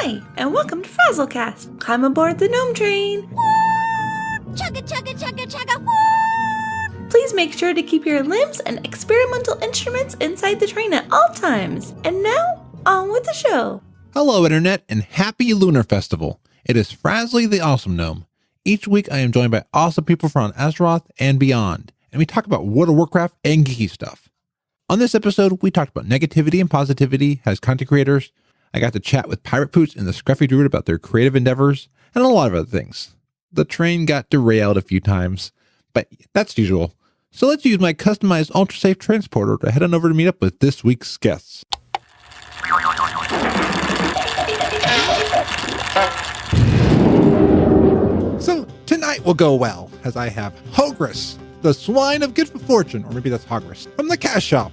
Hi, and welcome to FrazlCast. Climb aboard the GNOME train. Chugga, chugga, chugga, chugga. Please make sure to keep your limbs and experimental instruments inside the train at all times. And now, on with the show. Hello, Internet, and happy Lunar Festival. It is Frazley the Awesome Gnome. Each week, I am joined by awesome people from Azeroth and beyond, and we talk about World of Warcraft and geeky stuff. On this episode, we talked about negativity and positivity as content creators. I got to chat with Piratepoots and the Scruffy Druid about their creative endeavors, and a lot of other things. The train got derailed a few times, but that's usual. So let's use my customized ultra-safe transporter to head on over to meet up with this week's guests. So tonight will go well, as I have Hogrus, the swine of good fortune, or maybe that's Hogrus, from the Cash Shop.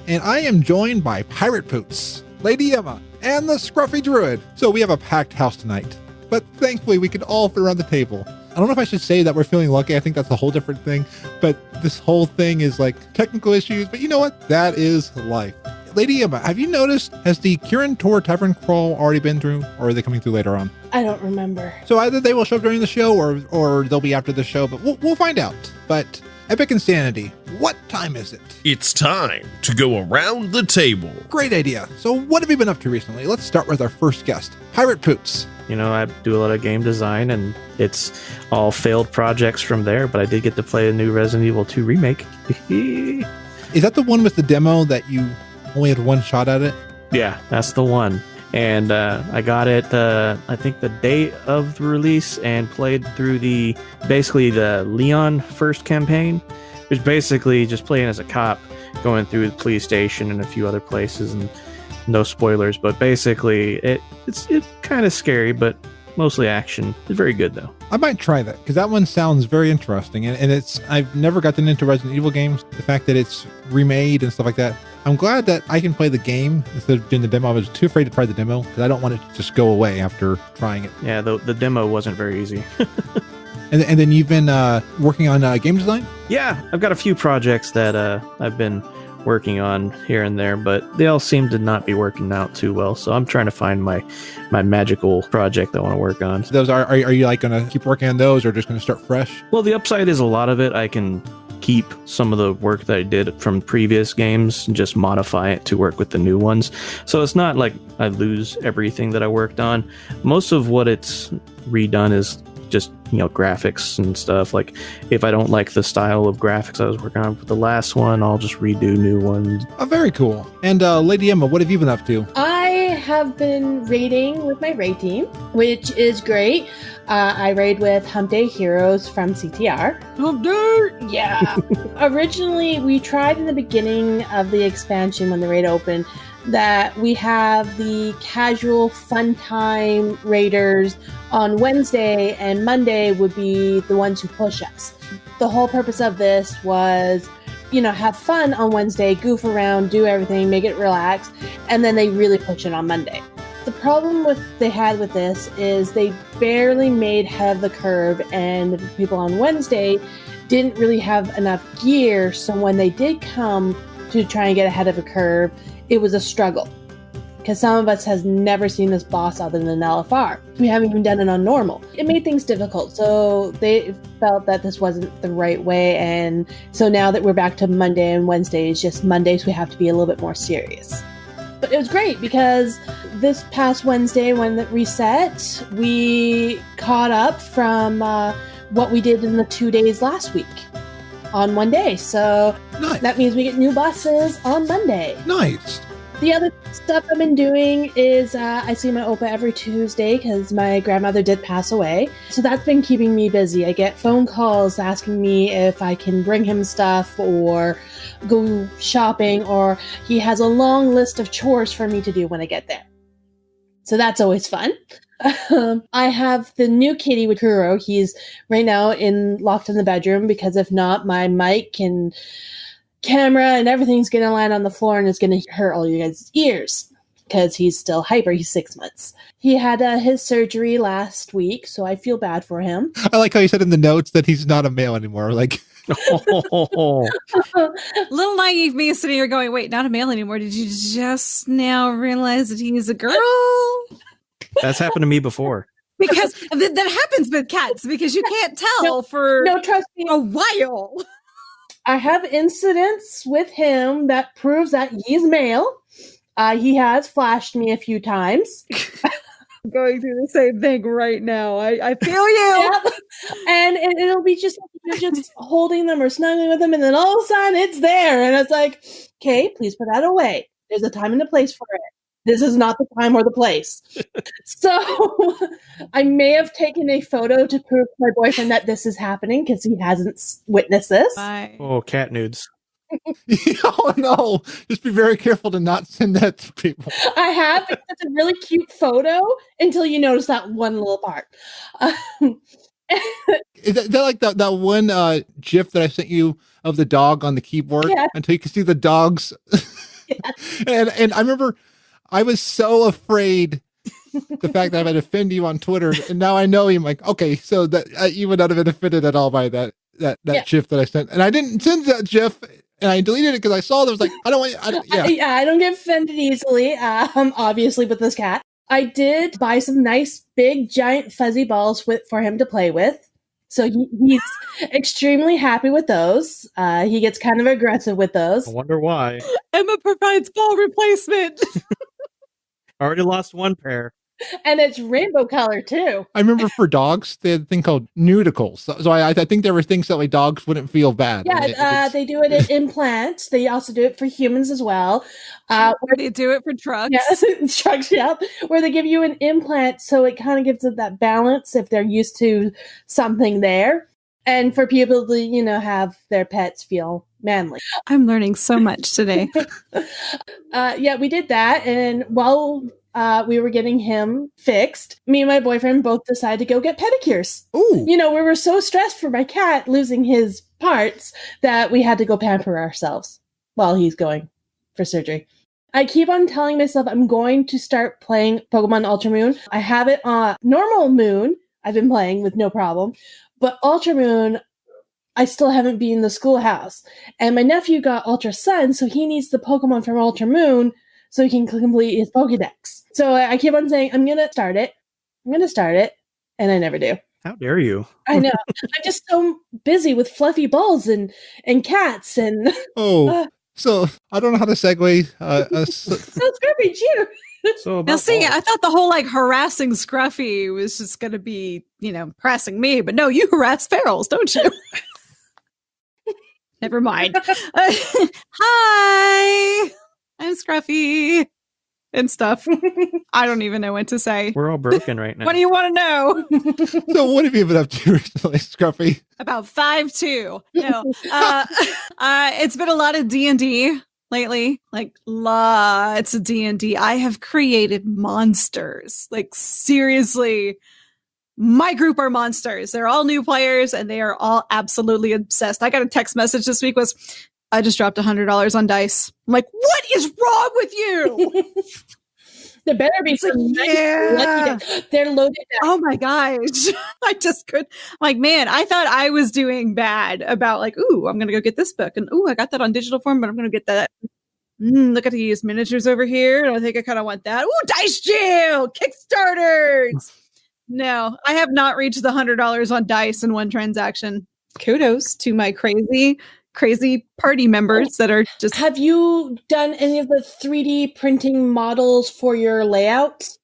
And I am joined by Piratepoots, Lady Emma, and the Scruffy Druid. So we have a packed house tonight, but thankfully we can all fit around the table. I don't know if I should say that we're feeling lucky. I think that's a whole different thing, but this whole thing is like technical issues, but you know what? That is life. Lady Emma, have you noticed, has the Kirin Tor Tavern Crawl already been through, or are they coming through later on? I don't remember. So either they will show up during the show, or they'll be after the show, but we'll find out. But Epicinsanity, what time is it? It's time to go around the table. Great idea. So what have you been up to recently? Let's start with our first guest, Piratepoots. You know, I do a lot of game design, and it's all failed projects from there, but I did get to play a new Resident Evil 2 remake. Is that the one with the demo that you only had one shot at it? Yeah, that's the one. And I got it, I think the day of the release, and played through basically the Leon first campaign, which basically just playing as a cop, going through the police station and a few other places, and no spoilers, but basically it's kind of scary, but mostly action. It's very good though. I might try that, because that one sounds very interesting, and I've never gotten into Resident Evil games. The fact that it's remade and stuff like that, I'm glad that I can play the game instead of doing the demo. I was too afraid to try the demo, because I don't want it to just go away after trying it. Yeah, the demo wasn't very easy. And then you've been working on game design? Yeah, I've got a few projects that I've been working on here and there, but they all seem to not be working out too well. So I'm trying to find my magical project I want to work on. Those are you like going to keep working on those, or just going to start fresh? Well, the upside is a lot of it I can keep some of the work that I did from previous games and just modify it to work with the new ones. So it's not like I lose everything that I worked on. Most of what it's redone is just, graphics and stuff. Like if I don't like the style of graphics I was working on for the last one, I'll just redo new ones. Oh, very cool. And Lady Emma, what have you been up to? I have been raiding with my raid team, which is great. I raid with Hump Day Heroes from CTR. Hump Day! Yeah. Originally, we tried in the beginning of the expansion when the raid opened that we have the casual fun time raiders on Wednesday, and Monday would be the ones who push us. The whole purpose of this was, have fun on Wednesday, goof around, do everything, make it relax, and then they really push it on Monday. The problem they had with this is they barely made head of the curve, and the people on Wednesday didn't really have enough gear, so when they did come to try and get ahead of a curve, it was a struggle. Because some of us has never seen this boss other than LFR. We haven't even done it on normal. It made things difficult, so they felt that this wasn't the right way, and so now that we're back to Monday and Wednesday, it's just Mondays we have to be a little bit more serious. But it was great because this past Wednesday when it reset, we caught up from what we did in the 2 days last week on one day. So nice. That means we get new bosses on Monday. Nice. The other stuff I've been doing is I see my Opa every Tuesday because my grandmother did pass away. So that's been keeping me busy. I get phone calls asking me if I can bring him stuff or go shopping, or he has a long list of chores for me to do when I get there. So that's always fun. I have the new kitty with Kuro. He's right now locked in the bedroom because if not, my mic and camera and everything's going to land on the floor and it's going to hurt all you guys' ears because he's still hyper. He's 6 months. He had his surgery last week, so I feel bad for him. I like how you said in the notes that he's not a male anymore. Like, Little naive me sitting here going, wait, not a male anymore. Did you just now realize that he's a girl? That's happened to me before. Because that happens with cats because you can't tell for trust me. a while. I have incidents with him that proves that he's male. He has flashed me a few times. I'm going through the same thing right now. I feel you. Yep. And it'll be just like you're just holding them or snuggling with them, and then all of a sudden it's there, and it's like, okay, please put that away. There's a time and a place for it. This is not the time or the place. So I may have taken a photo to prove to my boyfriend that this is happening because he hasn't witnessed this. Bye. Oh, cat nudes. Oh no! Just be very careful to not send that to people. I have. It's a really cute photo until you notice that one little part. Is that like that one GIF that I sent you of the dog on the keyboard? Yeah. Until you can see the dogs. Yeah. and I remember I was so afraid the fact that I might offend you on Twitter, and now I know you. I'm like, okay, so that you would not have been offended at all by that GIF that I sent, and I didn't send that GIF. And I deleted it because I saw there was like, I don't want. I don't get offended easily. Obviously, with this cat, I did buy some nice, big, giant, fuzzy balls for him to play with. So he's extremely happy with those. He gets kind of aggressive with those. I wonder why. Emma provides ball replacement. Already lost one pair. And it's rainbow color too. I remember for dogs, they had a thing called nudicles. So I think there were things that like dogs wouldn't feel bad. Yeah, they do it in implants. They also do it for humans as well. Where they do it for trucks. Yeah, trucks, yeah. Where they give you an implant so it kind of gives it that balance if they're used to something there. And for people to, have their pets feel manly. I'm learning so much today. Yeah, we did that. And while we were getting him fixed, me and my boyfriend both decided to go get pedicures. Ooh. We were so stressed for my cat losing his parts that we had to go pamper ourselves while he's going for surgery. I keep on telling myself I'm going to start playing Pokemon Ultra Moon. I have it on normal Moon. I've been playing with no problem. But Ultra Moon, I still haven't been in the schoolhouse. And my nephew got Ultra Sun, so he needs the Pokemon from Ultra Moon so he can complete his Pokedex. So I keep on saying, I'm going to start it. And I never do. How dare you? I know. I'm just so busy with fluffy balls and cats and... So I don't know how to segue. So Scruffy, you. So Now, see, I thought the whole harassing Scruffy was just going to be, harassing me, but no, you harass ferals, don't you? Never mind. Hi, I'm Scruffy and stuff. I don't even know what to say. We're all broken right now. What do you want to know? So what have you been up to recently, Scruffy? About 5'2". No, it's been a lot of D&D lately, lots of D&D. I have created monsters. Seriously, my group are monsters. They're all new players and they are all absolutely obsessed. I got a text message this week I just dropped $100 on dice. I'm like, what is wrong with you? There better be some nice they're loaded down. Oh my gosh. I just could. Man, I thought I was doing bad about ooh, I'm going to go get this book. And ooh, I got that on digital form, but I'm going to get that. Look at these miniatures over here. And I think I kind of want that. Ooh, Dice Jail! Kickstarters! No, I have not reached the $100 on dice in one transaction. Kudos to my crazy party members that are just... Have you done any of the 3D printing models for your layouts?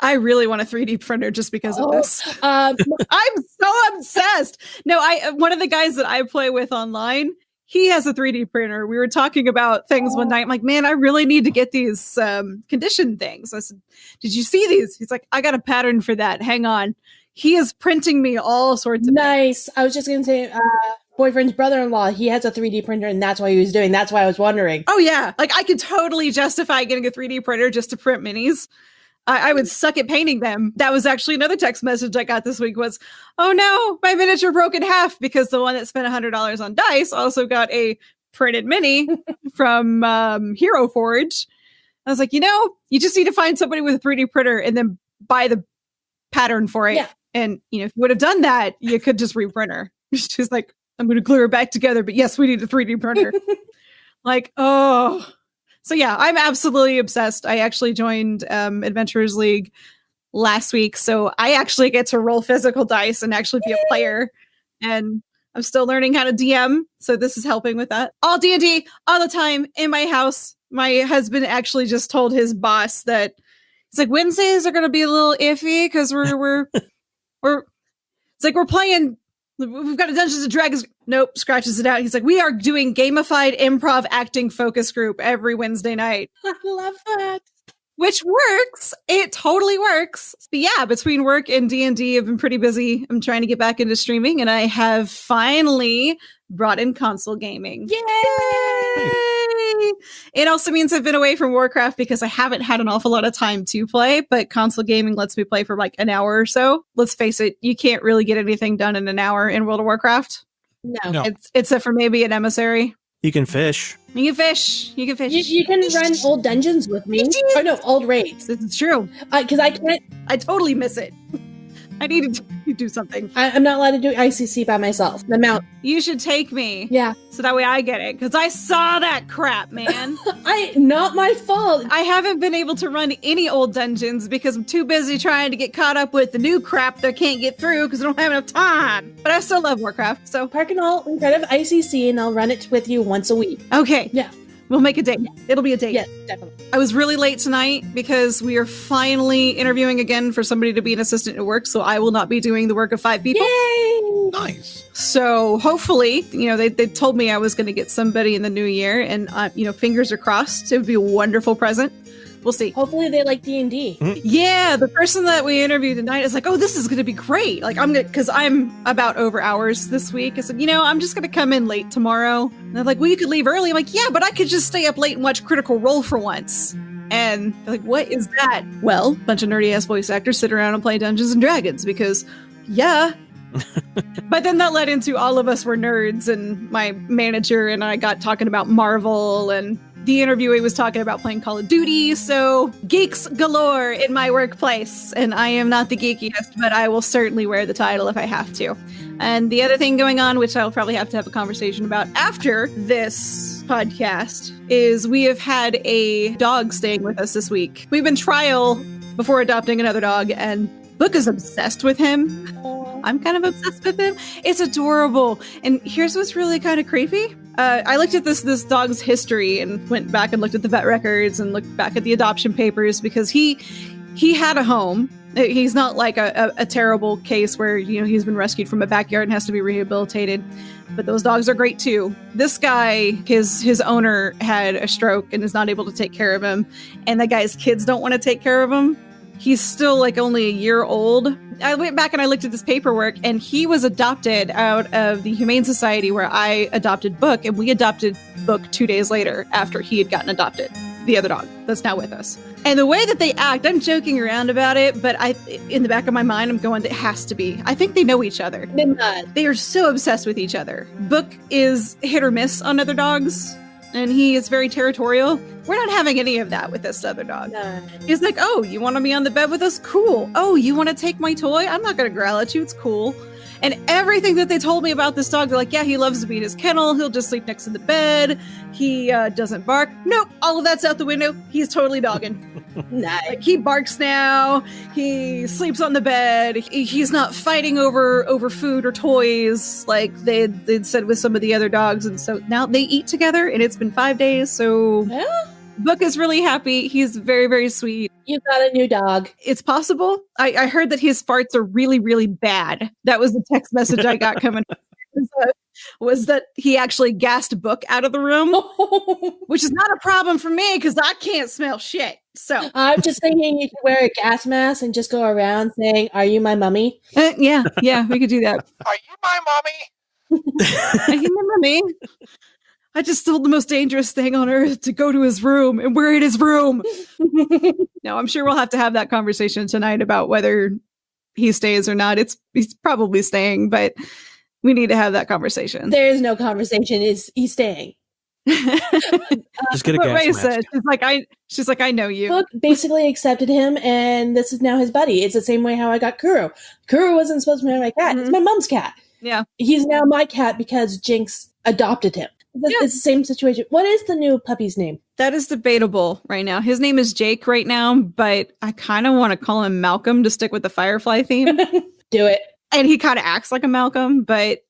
I really want a 3D printer just because of this. I'm so obsessed. No, one of the guys that I play with online, he has a 3D printer. We were talking about things one night. I'm like, man, I really need to get these condition things. I said, did you see these? He's like, I got a pattern for that. Hang on. He is printing me all sorts of nice. things. I was just going to say, boyfriend's brother-in-law, he has a 3D printer, and that's why he was doing. That's why I was wondering. Oh, yeah. I could totally justify getting a 3D printer just to print minis. I would suck at painting them. That was actually another text message I got this week was, oh no, my miniature broke in half because the one that spent $100 on dice also got a printed mini from Hero Forge. I was like, you just need to find somebody with a 3D printer and then buy the pattern for it. Yeah. And, if you would have done that, you could just reprint her. She's like, I'm going to glue her back together. But yes, we need a 3D printer. So yeah, I'm absolutely obsessed. I actually joined Adventurers League last week, so I actually get to roll physical dice and actually be a player. And I'm still learning how to DM, so this is helping with that. All D&D, all the time, in my house. My husband actually just told his boss that it's like Wednesdays are going to be a little iffy because we're it's like we're playing. We've got a Dungeons and Dragons. Nope, scratches it out. He's like, we are doing gamified improv acting focus group every Wednesday night. I love that. Which works. It totally works. But yeah, between work and D&D, I've been pretty busy. I'm trying to get back into streaming, and I have finally brought in console gaming. Yay! It also means I've been away from Warcraft because I haven't had an awful lot of time to play, but console gaming lets me play for like an hour or so. Let's face it, you can't really get anything done in an hour in World of Warcraft. No. Except for maybe an emissary. You can fish. You can fish. You can fish. You can run old dungeons with me. Oh no, old raids. This is true. Because I can't. I totally miss it. I need to do something. I'm not allowed to do ICC by myself. The mount. You should take me. Yeah. So that way I get it. Because I saw that crap, man. Not my fault. I haven't been able to run any old dungeons because I'm too busy trying to get caught up with the new crap that I can't get through because I don't have enough time. But I still love Warcraft, so. Park and all in front of ICC and I'll run it with you once a week. Okay. Yeah. We'll make a date. It'll be a date. Yes, definitely. I was really late tonight because we are finally interviewing again for somebody to be an assistant at work, so I will not be doing the work of 5 people. Yay! Nice. So hopefully, they told me I was going to get somebody in the new year, and fingers are crossed. It would be a wonderful present. We'll see. Hopefully they like D&D. Yeah, the person that we interviewed tonight is like, oh, this is going to be great. Like, because I'm about over hours this week. I said, I'm just going to come in late tomorrow. And they're like, well, you could leave early. I'm like, yeah, but I could just stay up late and watch Critical Role for once. And they're like, what is that? Well, a bunch of nerdy ass voice actors sit around and play Dungeons and Dragons because, yeah. But then that led into all of us were nerds, and my manager and I got talking about Marvel, and the interviewee was talking about playing Call of Duty, so geeks galore in my workplace. And I am not the geekiest, but I will certainly wear the title if I have to. And the other thing going on, which I'll probably have to have a conversation about after this podcast, is we have had a dog staying with us this week. We've been trial before adopting another dog, and Book is obsessed with him. I'm kind of obsessed with him. It's adorable. And here's what's really kind of creepy. I looked at this dog's history and went back and looked at the vet records and looked back at the adoption papers because he had a home. He's not like a terrible case where, he's been rescued from a backyard and has to be rehabilitated. But those dogs are great too. This guy, his owner had a stroke and is not able to take care of him. And the guy's kids don't want to take care of him. He's still like only a year old. I went back and I looked at this paperwork, and he was adopted out of the Humane Society where I adopted Book, and we adopted Book 2 days later after he had gotten adopted, the other dog that's now with us. And the way that they act, I'm joking around about it, but in the back of my mind, I'm going, it has to be. I think they know each other. They are so obsessed with each other. Book is hit or miss on other dogs, and he is very territorial. We're not having any of that with this other dog. No. He's like, oh, you want to be on the bed with us? Cool. Oh, you want to take my toy? I'm not going to growl at you. It's cool. And everything that they told me about this dog, they're like, yeah, he loves to be in his kennel. He'll just sleep next to the bed. He doesn't bark. Nope. All of that's out the window. He's totally dogging. Nice. Like, he barks now. He sleeps on the bed. He's not fighting over food or toys like they'd said with some of the other dogs. And so now they eat together, and it's been 5 days. So yeah. Book is really happy. He's very, very sweet. You've got a new dog. It's possible. I heard that his farts are really, really bad. That was the text message I got coming was that he actually gassed Book out of the room, which is not a problem for me because I can't smell shit. So I'm just thinking you could wear a gas mask and just go around saying, "Are you my mummy?" Yeah, we could do that. Are you my mommy? Are you my mummy? I just told the most dangerous thing on earth to go to his room, and we're in his room. No, I'm sure we'll have to have that conversation tonight about whether he stays or not. He's probably staying, but we need to have that conversation. There is no conversation. He's staying. Just get a gas mask. She's like, I know you. Book basically accepted him, and this is now his buddy. It's the same way how I got Kuro. Kuro wasn't supposed to be my cat. Mm-hmm. It's my mom's cat. Yeah. He's now my cat because Jinx adopted him. It's the same situation. What is the new puppy's name? That is debatable right now. His name is Jake right now, but I kind of want to call him Malcolm to stick with the Firefly theme. Do it. And he kind of acts like a Malcolm, but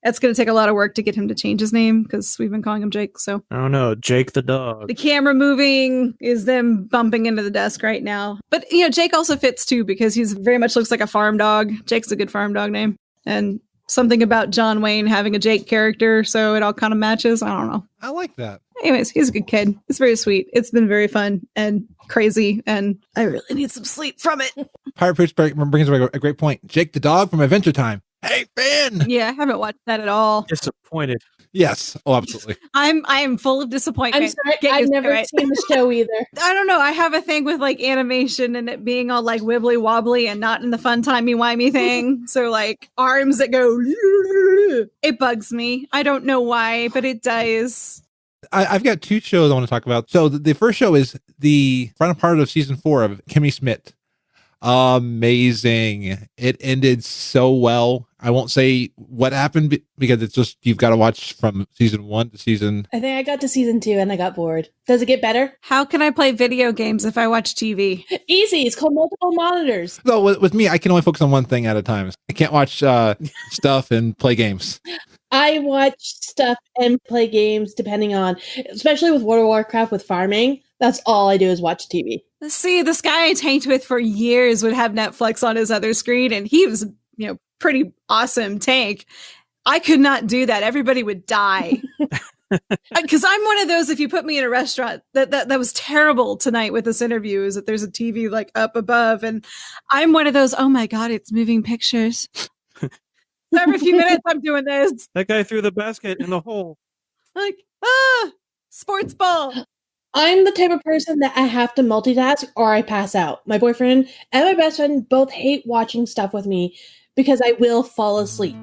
it's going to take a lot of work to get him to change his name because we've been calling him Jake. So I don't know. Jake the dog. The camera moving is them bumping into the desk right now. But, Jake also fits too because he's very much looks like a farm dog. Jake's a good farm dog name. And something about John Wayne having a Jake character, so it all kind of matches. I don't know. I like that. Anyways, he's a good kid. It's very sweet. It's been very fun and crazy, and I really need some sleep from it. Pirate Poots brings up a great point. Jake the dog from Adventure Time. Hey, Finn! Yeah, I haven't watched that at all. Disappointed. Yes. Oh, absolutely. I am full of disappointment. I'm sorry, I've never seen the show either. I don't know. I have a thing with like animation and it being all like wibbly wobbly and not in the fun timey-wimey thing. So like arms that go, it bugs me. I don't know why, but it does. I've got 2 shows I want to talk about. So the first show is the final part of season 4 of Kimmy Schmidt. Amazing. It ended so well. I won't say what happened because it's just, you've got to watch from season 1 to season. I think I got to season 2 and I got bored. Does it get better? How can I play video games if I watch TV? Easy. It's called multiple monitors. So with me, I can only focus on one thing at a time. I can't watch stuff and play games. I watch stuff and play games depending on, especially with World of Warcraft with farming. That's all I do is watch TV. See, this guy I tanked with for years would have Netflix on his other screen, and he was, pretty awesome tank. I could not do that. Everybody would die. Because I'm one of those, if you put me in a restaurant, that was terrible tonight with this interview, is that there's a TV like up above, and I'm one of those, oh my God, it's moving pictures. Every few minutes I'm doing this. That guy threw the basket in the hole. Like, sports ball. I'm the type of person that I have to multitask or I pass out. My boyfriend and my best friend both hate watching stuff with me because I will fall asleep.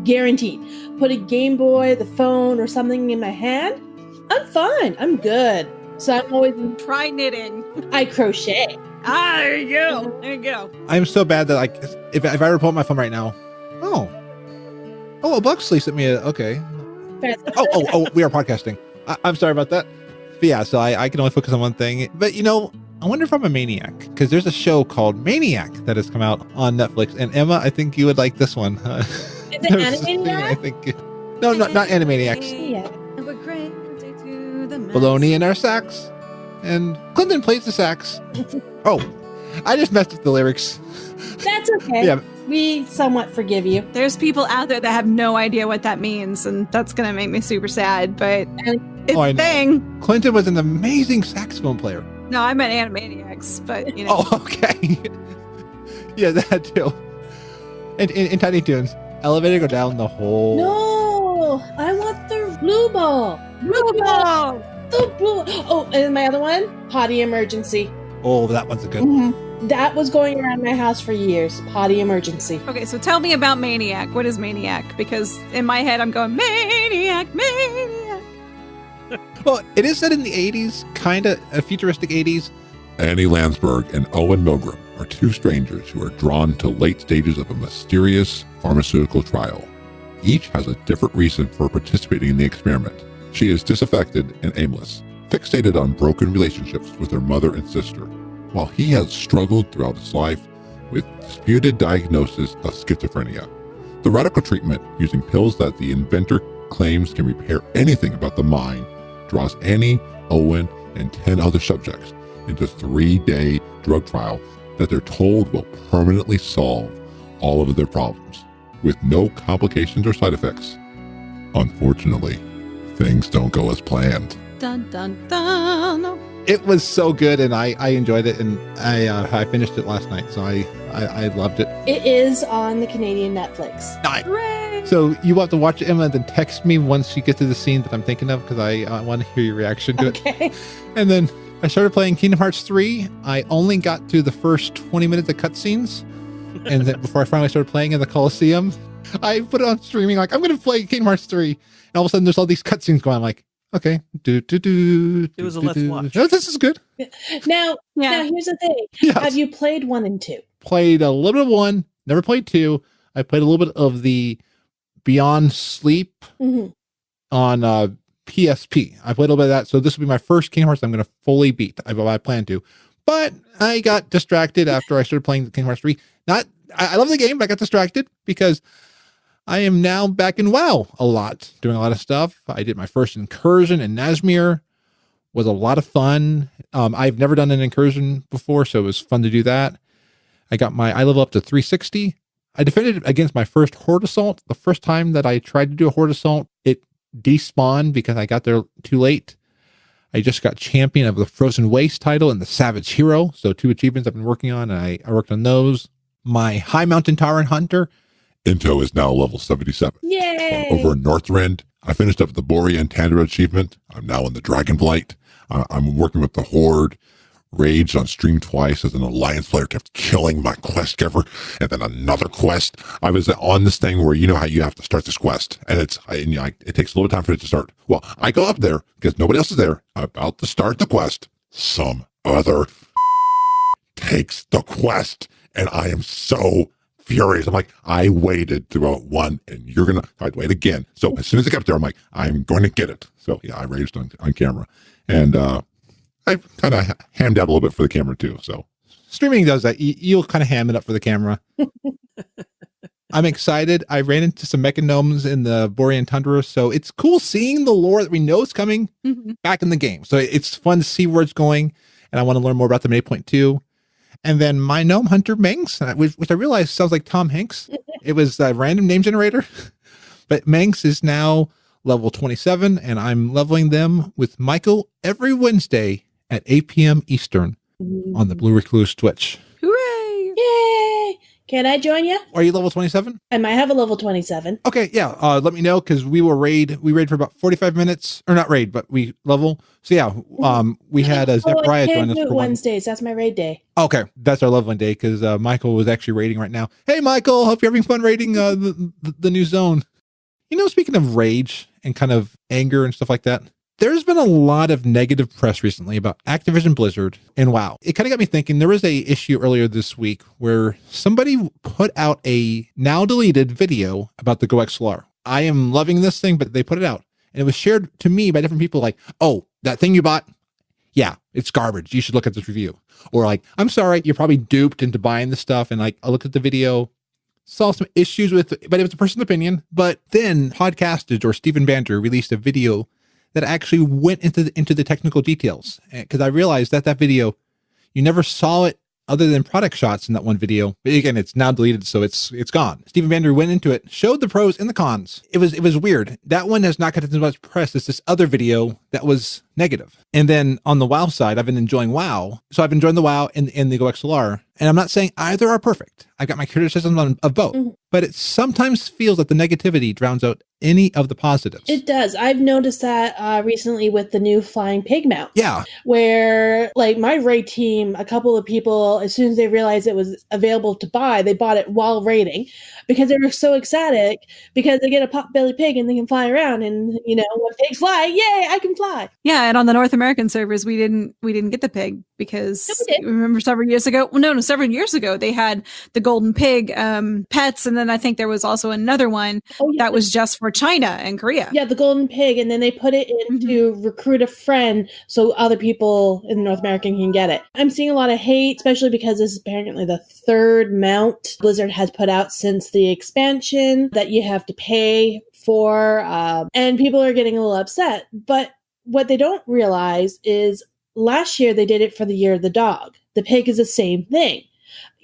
Guaranteed. Put a Game Boy, the phone, or something in my hand. I'm fine. I'm good. So I'm always... Try knitting. I crochet. There you go. There you go. I'm so bad that if I were to pull up my phone right now, a Buxley sent me okay. We are podcasting. I'm sorry about that. But yeah, so I can only focus on one thing. But I wonder if I'm a maniac, because there's a show called Maniac that has come out on Netflix. And Emma, I think you would like this one. Is it Animaniac? I think. No, not Animaniacs. Yeah. Baloney in our sax. And Clinton plays the sax. I just messed up the lyrics. That's okay. Yeah. We somewhat forgive you. There's people out there that have no idea what that means, and that's going to make me super sad, but it's a thing. Clinton was an amazing saxophone player. No, I meant Animaniacs, but okay. Yeah, that too. And in Tiny Toons, elevator go down the hole. No, I want the blue ball. Blue ball. The blue. Oh, and my other one, potty emergency. Oh, that one's a good one. Mm-hmm. That was going around my house for years. Potty emergency. Okay, so tell me about Maniac. What is Maniac? Because in my head, I'm going, Maniac. Well, it is set in the 80s, kind of a futuristic 80s. Annie Landsberg and Owen Milgram are 2 strangers who are drawn to late stages of a mysterious pharmaceutical trial. Each has a different reason for participating in the experiment. She is disaffected and aimless, fixated on broken relationships with her mother and sister, while he has struggled throughout his life with disputed diagnosis of schizophrenia. The radical treatment, using pills that the inventor claims can repair anything about the mind, draws Annie, Owen, and 10 other subjects into a 3-day drug trial that they're told will permanently solve all of their problems, with no complications or side effects. Unfortunately, things don't go as planned. Dun, dun, dun. It was so good, and I enjoyed it, and I finished it last night, so I loved it. It is on the Canadian Netflix. Nice. Hooray. So you will have to watch it, Emma, and then text me once you get to the scene that I'm thinking of, because I want to hear your reaction to it. And then I started playing Kingdom Hearts 3. I only got to the first 20 minutes of cutscenes, and then before I finally started playing in the Coliseum, I put it on streaming, like, I'm going to play Kingdom Hearts 3, and all of a sudden there's all these cutscenes going. I'm like, okay. It was a let's watch. Oh, this is good. Now here's the thing. Yes. Have you played 1 and 2? Played a little bit of 1, never played 2. I played a little bit of the Beyond Sleep. Mm-hmm. on PSP. I played a little bit of that, so this will be my first Kingdom Hearts I'm going to fully beat. I plan to. But I got distracted after I started playing Kingdom Hearts 3. I love the game, but I got distracted because I am now back in WoW a lot, doing a lot of stuff. I did my first incursion in Nazmir. Was a lot of fun. I've never done an incursion before, so it was fun to do that. I leveled up to 360. I defended against my first Horde Assault. The first time that I tried to do a Horde Assault, it despawned because I got there too late. I just got champion of the Frozen Waste title and the Savage Hero. So 2 achievements I've been working on, and I worked on those. My High Mountain Tyrant Hunter. Into is now level 77. Yay! Over in Northrend, I finished up the Borean Tundra achievement. I'm now in the Dragonblight. I'm working with the Horde. Raged on stream twice as an alliance player, kept killing my quest giver, and then another quest. I was on this thing where you know how you have to start this quest, and it takes a little time for it to start. Well, I go up there because nobody else is there. I'm about to start the quest. Some other takes the quest, and I am so furious. I'm like, I waited throughout one, and I'd wait again. So as soon as I got up there, I'm like, I'm going to get it. So yeah, I raged on camera, and I kind of hammed out a little bit for the camera too. So streaming does that. You'll kind of ham it up for the camera. I'm excited. I ran into some mechanomes in the Borean Tundra, so it's cool seeing the lore that we know is coming back in the game. So it's fun to see where it's going, and I want to learn more about them in 8.2. And then my gnome hunter Manx, which I realized sounds like Tom Hanks. It was a random name generator, but Manx is now level 27, and I'm leveling them with Michael every Wednesday at 8 p.m. Eastern on the Blue Recluse Twitch. Hooray! Yay! Can I join you? Are you level 27? I might have a level 27. Okay, yeah. Let me know because we will raid. We raid for about 45 minutes, or not raid, but we level. So yeah, we had Zechariah join us for Wednesdays. That's my raid day. Okay, that's our leveling day because Michael was actually raiding right now. Hey, Michael, hope you're having fun raiding the new zone. You know, speaking of rage and kind of anger and stuff like that, there's been a lot of negative press recently about Activision Blizzard and WoW. It kind of got me thinking. There was a issue earlier this week where somebody put out a now deleted video about the GoXLR. I am loving this thing, but they put it out. And it was shared to me by different people like, oh, that thing you bought? Yeah, it's garbage. You should look at this review. Or like, I'm sorry, you're probably duped into buying this stuff. And like, I looked at the video, saw some issues with it, but it was a person's opinion. But then Podcastage or Stephen Bander released a video that actually went into the technical details. Because I realized that video, you never saw it other than product shots in that one video. But again, it's now deleted, so it's gone. Stephen Bander went into it, showed the pros and the cons. It was weird. That one has not gotten as much press as this other video that was negative. And then on the WoW side, I've been enjoying WoW. So I've enjoyed the WoW and the GoXLR. And I'm not saying either are perfect. I got my criticisms of both. But it sometimes feels that the negativity drowns out any of the positives. It does. I've noticed that recently with the new flying pig mount. Yeah. Where, like, my raid team, a couple of people, as soon as they realized it was available to buy, they bought it while raiding because they were so ecstatic because they get a pot-belly pig and they can fly around. And, you know, when pigs fly, yay, I can fly. Yeah, and on the North American servers, we didn't get the pig because remember several years ago. Well, no, several years ago they had the golden pig pets, and then I think there was also another one that was just for China and Korea. Yeah, the golden pig, and then they put it in to recruit a friend so other people in North America can get it. I'm seeing a lot of hate, especially because this is apparently the third mount Blizzard has put out since the expansion that you have to pay for, and people are getting a little upset. But what they don't realize is last year they did it for the Year of the Dog. The pig is the same thing.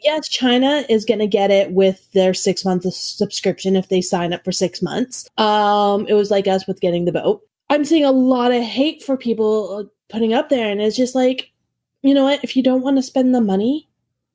Yes, China is going to get it with their 6-month subscription if they sign up for 6 months. It was like us with getting the boat. I'm seeing a lot of hate for people putting up there, and it's just like, you know what? If you don't want to spend the money,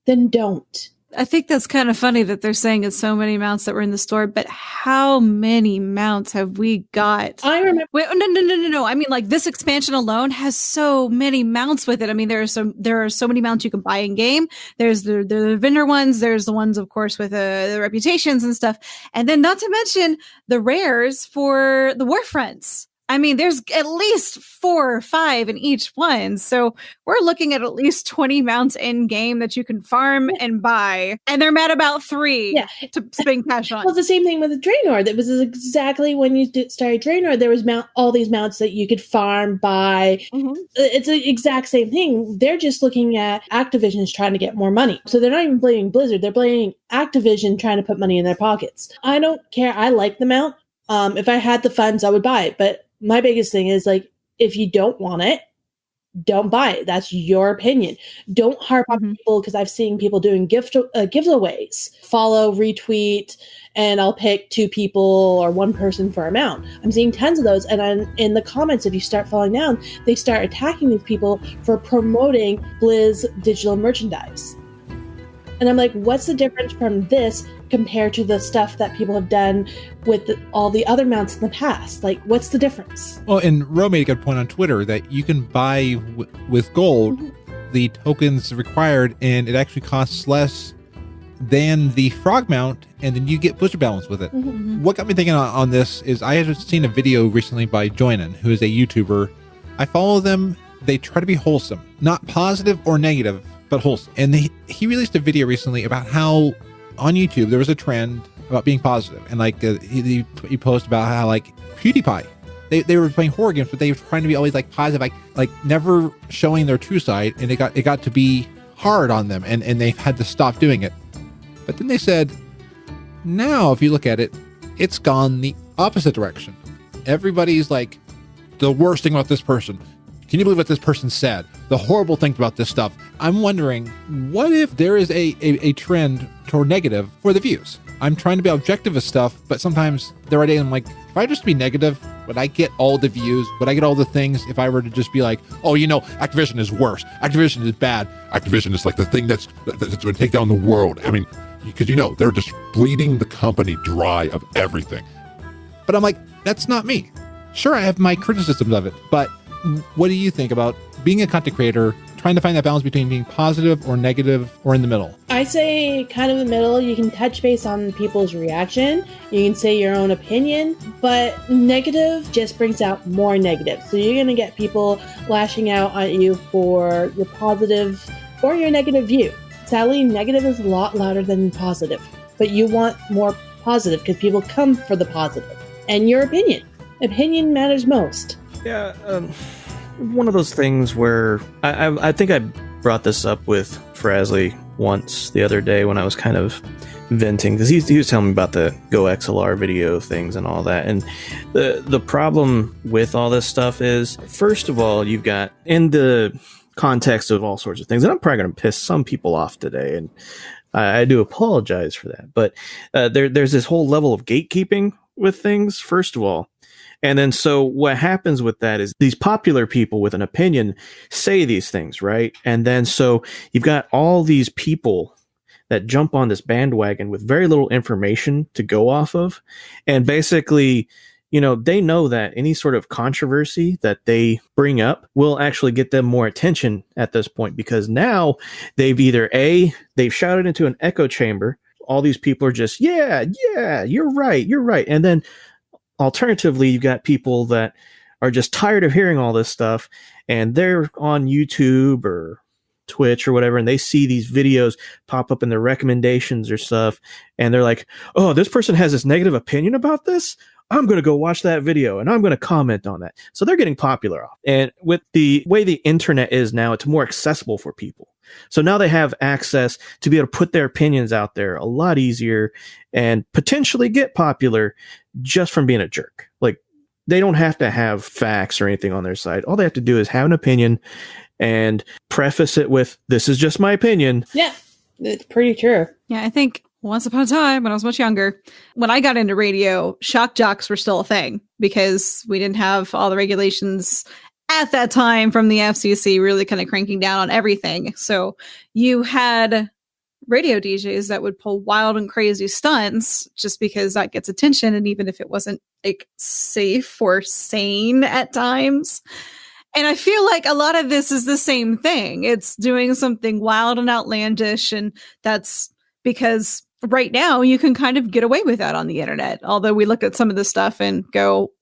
then don't. I think that's kind of funny that they're saying it's so many mounts that were in the store, but how many mounts have we got? I remember. Wait, no. I mean, like, this expansion alone has so many mounts with it. I mean, there are so many mounts you can buy in game. There's the vendor ones. There's the ones, of course, with the reputations and stuff. And then not to mention the rares for the Warfronts. I mean, there's at least 4 or 5 in each one. So we're looking at least 20 mounts in game that you can farm and buy. And they're mad about 3 to spend cash on. Well, it's the same thing with the Draenor. That was exactly when you started Draenor. There was all these mounts that you could farm, buy. Mm-hmm. It's the exact same thing. They're just looking at Activision's trying to get more money. So they're not even blaming Blizzard. They're blaming Activision trying to put money in their pockets. I don't care. I like the mount. If I had the funds, I would buy it. But my biggest thing is, like, if you don't want it, don't buy it. That's your opinion. Don't harp on people, because I've seen people doing giveaways. Follow, retweet, and I'll pick 2 people or 1 person for a mount. I'm seeing tons of those. And then in the comments, if you start falling down, they start attacking these people for promoting Blizz digital merchandise. And I'm like, what's the difference from this compared to the stuff that people have done with all the other mounts in the past? Like, what's the difference? Well, and Ro made a good point on Twitter that you can buy with gold the tokens required, and it actually costs less than the frog mount, and then you get Blizzard balance with it. What got me thinking on this is I had seen a video recently by Joinen, who is a YouTuber. I follow them. They try to be wholesome, not positive or negative, but wholesome. And he released a video recently about how on YouTube there was a trend about being positive, and like he posted about how, like, PewDiePie, they were playing horror games, but they were trying to be always like positive, like never showing their true side, and it got to be hard on them, and they had to stop doing it. But then they said, now if you look at it, it's gone the opposite direction. Everybody's like, the worst thing about this person. Can you believe what this person said? The horrible things about this stuff. I'm wondering, what if there is a trend toward negative for the views? I'm trying to be objective with stuff, but sometimes there are days I'm like, if I just be negative, would I get all the views? Would I get all the things if I were to just be like, oh, Activision is worse. Activision is bad. Activision is like the thing that's going to take down the world. I mean, because they're just bleeding the company dry of everything. But I'm like, that's not me. Sure, I have my criticisms of it, but what do you think about being a content creator, trying to find that balance between being positive or negative or in the middle? I say kind of the middle. You can touch base on people's reaction. You can say your own opinion, but negative just brings out more negative. So you're going to get people lashing out at you for your positive or your negative view. Sadly, negative is a lot louder than positive, but you want more positive because people come for the positive. And your opinion. Opinion matters most. Yeah, one of those things where I think I brought this up with Frazley once the other day when I was kind of venting, because he was telling me about the Go XLR video things and all that. And the problem with all this stuff is, first of all, you've got, in the context of all sorts of things, and I'm probably going to piss some people off today, and I do apologize for that, but there's this whole level of gatekeeping with things, first of all. And then so what happens with that is these popular people with an opinion say these things, right? And then so you've got all these people that jump on this bandwagon with very little information to go off of. And basically, they know that any sort of controversy that they bring up will actually get them more attention at this point, because now they've either they've shouted into an echo chamber. All these people are just, yeah, you're right. And then alternatively, you've got people that are just tired of hearing all this stuff, and they're on YouTube or Twitch or whatever, and they see these videos pop up in their recommendations or stuff, and they're like, oh, this person has this negative opinion about this. I'm going to go watch that video and I'm going to comment on that. So they're getting popular off. And with the way the internet is now, it's more accessible for people. So now they have access to be able to put their opinions out there a lot easier and potentially get popular just from being a jerk. Like, they don't have to have facts or anything on their side. All they have to do is have an opinion and preface it with, this is just my opinion. Yeah, it's pretty true. Yeah, I think once upon a time, when I was much younger, when I got into radio, shock jocks were still a thing because we didn't have all the regulations at that time from the FCC really kind of cranking down on everything. So you had radio DJs that would pull wild and crazy stunts just because that gets attention. And even if it wasn't like safe or sane at times. And I feel like a lot of this is the same thing. It's doing something wild and outlandish. And that's because right now you can kind of get away with that on the internet. Although we look at some of this stuff and go,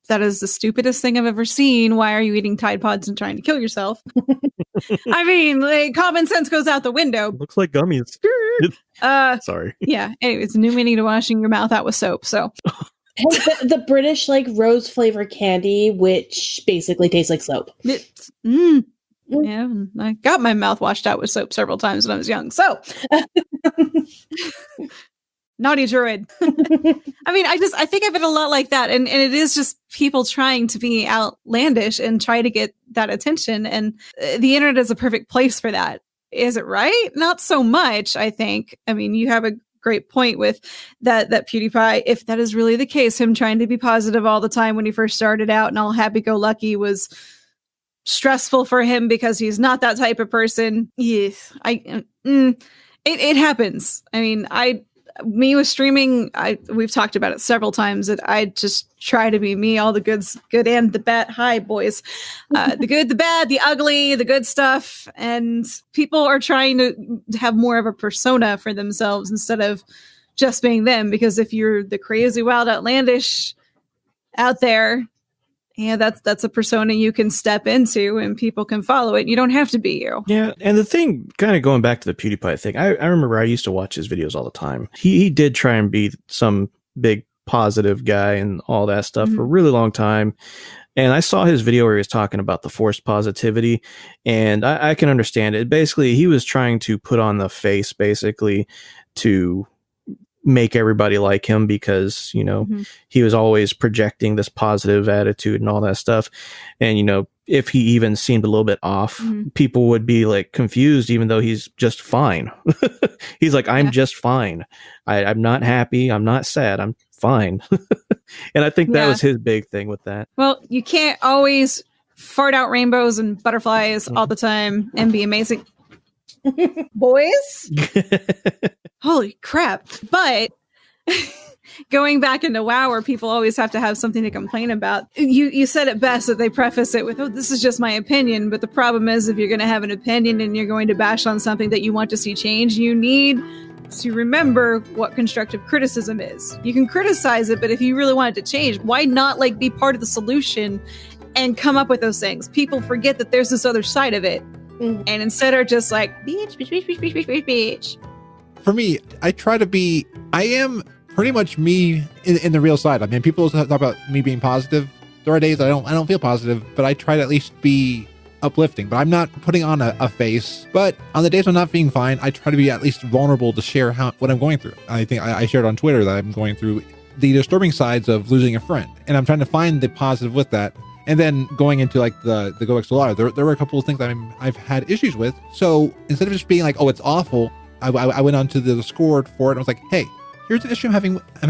that is the stupidest thing I've ever seen. Why are you eating Tide Pods and trying to kill yourself? I mean, like, common sense goes out the window. Looks like gummies. Sorry. Yeah. Anyways, new meaning to washing your mouth out with soap. So Hey, the British like rose flavored candy, which basically tastes like soap. Yeah, I got my mouth washed out with soap several times when I was young. So naughty Druid. I mean, I think of it a lot like that. And it is just people trying to be outlandish and try to get that attention. And the internet is a perfect place for that. Is it right? Not so much, I think. I mean, you have a great point with that PewDiePie. If that is really the case, him trying to be positive all the time when he first started out and all happy-go-lucky was stressful for him because he's not that type of person. Yes, it happens. I mean, me with streaming, we've talked about it several times that I just try to be me, all the good and the bad. Hi, boys. The good, the bad, the ugly, the good stuff. And people are trying to have more of a persona for themselves instead of just being them. Because if you're the crazy, wild, outlandish out there, yeah, that's a persona you can step into and people can follow it. You don't have to be you. Yeah, and the thing, kind of going back to the PewDiePie thing, I remember I used to watch his videos all the time. He did try and be some big positive guy and all that stuff for a really long time. And I saw his video where he was talking about the forced positivity, and I can understand it. Basically, he was trying to put on the face, basically, to make everybody like him because, you know, he was always projecting this positive attitude and all that stuff. And, you know, if he even seemed a little bit off, people would be like confused, even though he's just fine. He's like, I'm just fine. I'm not happy. I'm not sad. I'm fine. And I think that was his big thing with that. Well, you can't always fart out rainbows and butterflies all the time and be amazing. Boys? Holy crap. But going back into WoW, where people always have to have something to complain about, you said it best that they preface it with, oh, this is just my opinion. But the problem is, if you're going to have an opinion and you're going to bash on something that you want to see change, you need to remember what constructive criticism is. You can criticize it, but if you really want it to change, why not like be part of the solution and come up with those things? People forget that there's this other side of it. And instead are just like, bitch. For me, I am pretty much me in the real side. I mean, people talk about me being positive. There are days I don't feel positive, but I try to at least be uplifting. But I'm not putting on a face. But on the days I'm not feeling fine, I try to be at least vulnerable to share what I'm going through. I think I shared on Twitter that I'm going through the disturbing sides of losing a friend. And I'm trying to find the positive with that. And then going into like the Go XLR, there were a couple of things that I've had issues with. So instead of just being like, oh, it's awful, I went onto the Discord for it and I was like, hey, here's an issue I'm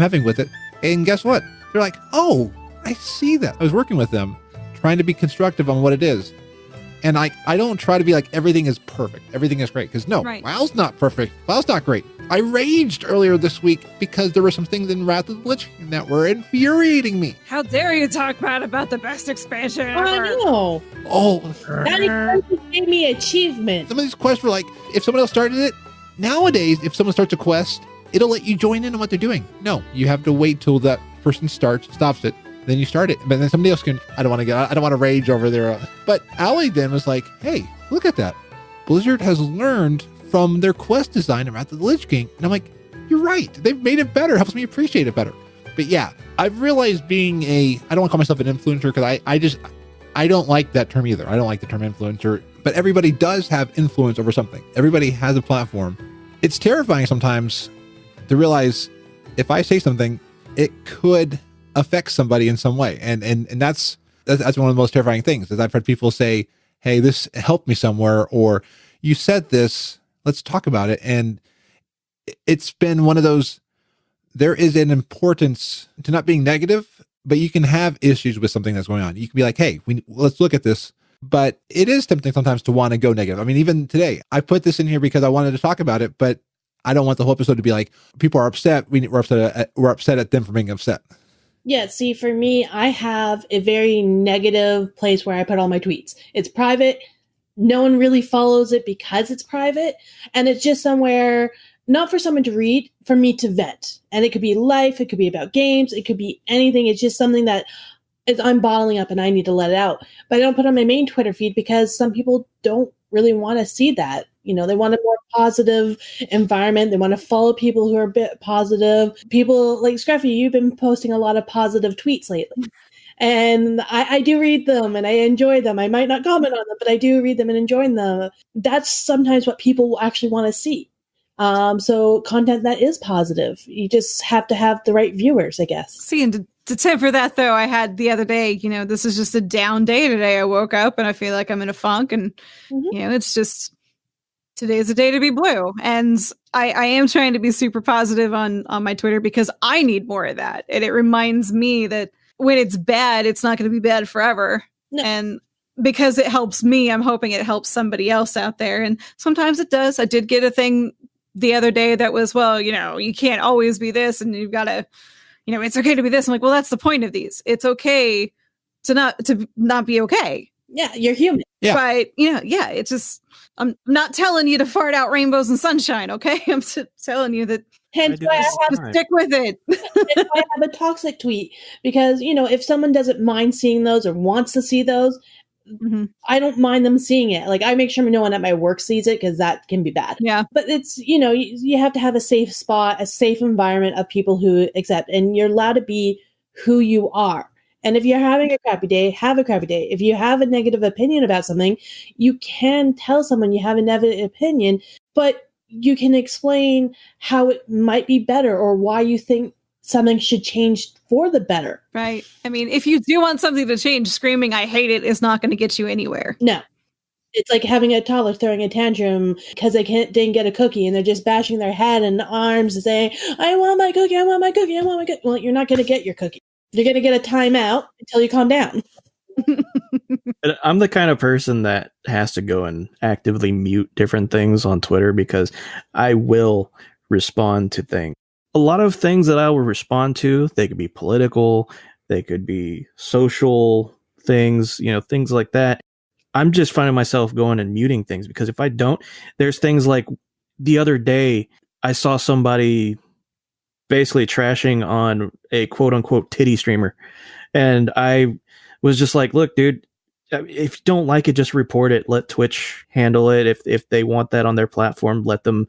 having with it. And guess what? They're like, oh, I see that. I was working with them, trying to be constructive on what it is. And I don't try to be like, everything is perfect. Everything is great. Because no, WoW's not perfect. WoW's not great. I raged earlier this week because there were some things in Wrath of the Lich King that were infuriating me. How dare you talk bad about the best expansion ever? I know. Oh. That expansion gave me achievement. Some of these quests were like, if someone else started it, nowadays, if someone starts a quest, it'll let you join in on what they're doing. No, you have to wait till that person stops it. Then you start it, but then somebody else can. I don't want to rage over there. But Ali then was like, "Hey, look at that! Blizzard has learned from their quest design around the Lich King." And I'm like, "You're right. They've made it better. Helps me appreciate it better." But yeah, I've realized being I don't want to call myself an influencer because I don't like that term either. I don't like the term influencer. But everybody does have influence over something. Everybody has a platform. It's terrifying sometimes to realize if I say something, it could affect somebody in some way. And that's one of the most terrifying things is I've heard people say, hey, this helped me somewhere, or you said this, let's talk about it. And it's been one of those, there is an importance to not being negative, but you can have issues with something that's going on. You can be like, hey, let's look at this. But it is tempting sometimes to want to go negative. I mean, even today, I put this in here because I wanted to talk about it, but I don't want the whole episode to be like, people are upset. We're upset at them for being upset. Yeah, see, for me, I have a very negative place where I put all my tweets. It's private. No one really follows it because it's private. And it's just somewhere, not for someone to read, for me to vent. And it could be life. It could be about games. It could be anything. It's just something that I'm bottling up and I need to let it out. But I don't put on my main Twitter feed because some people don't really want to see that. You know, they want a more positive environment. They want to follow people who are a bit positive. People like Scruffy, you've been posting a lot of positive tweets lately. And I do read them and I enjoy them. I might not comment on them, but I do read them and enjoy them. That's sometimes what people actually want to see. So content that is positive. You just have to have the right viewers, I guess. See, and to temper that, though, I had the other day, you know, this is just a down day today. I woke up and I feel like I'm in a funk and, you know, it's just, today's a day to be blue. And I am trying to be super positive on my Twitter because I need more of that. And it reminds me that when it's bad, it's not going to be bad forever. No. And because it helps me, I'm hoping it helps somebody else out there. And sometimes it does. I did get a thing the other day that was, well, you know, you can't always be this and you've got to, you know, it's okay to be this. I'm like, well, that's the point of these. It's okay to not be okay. Yeah, you're human. Yeah. But, you know, yeah, it's just, I'm not telling you to fart out rainbows and sunshine, okay? I'm telling you that hence why I have to stick with it. Hence why I have a toxic tweet. Because, you know, if someone doesn't mind seeing those or wants to see those, I don't mind them seeing it. Like, I make sure no one at my work sees it because that can be bad. Yeah. But it's, you know, you have to have a safe spot, a safe environment of people who accept, and you're allowed to be who you are. And if you're having a crappy day, have a crappy day. If you have a negative opinion about something, you can tell someone you have a negative opinion, but you can explain how it might be better or why you think something should change for the better. Right. I mean, if you do want something to change, screaming, I hate it, is not going to get you anywhere. No. It's like having a toddler throwing a tantrum because they didn't get a cookie and they're just bashing their head and arms and saying, I want my cookie, I want my cookie, I want my cookie. Well, you're not going to get your cookie. You're going to get a timeout until you calm down. I'm the kind of person that has to go and actively mute different things on Twitter because I will respond to things. A lot of things that I will respond to, they could be political, they could be social things, you know, things like that. I'm just finding myself going and muting things because if I don't, there's things like the other day I saw somebody basically trashing on a quote unquote titty streamer. And I was just like, look, dude, if you don't like it, just report it. Let Twitch handle it. If they want that on their platform, let them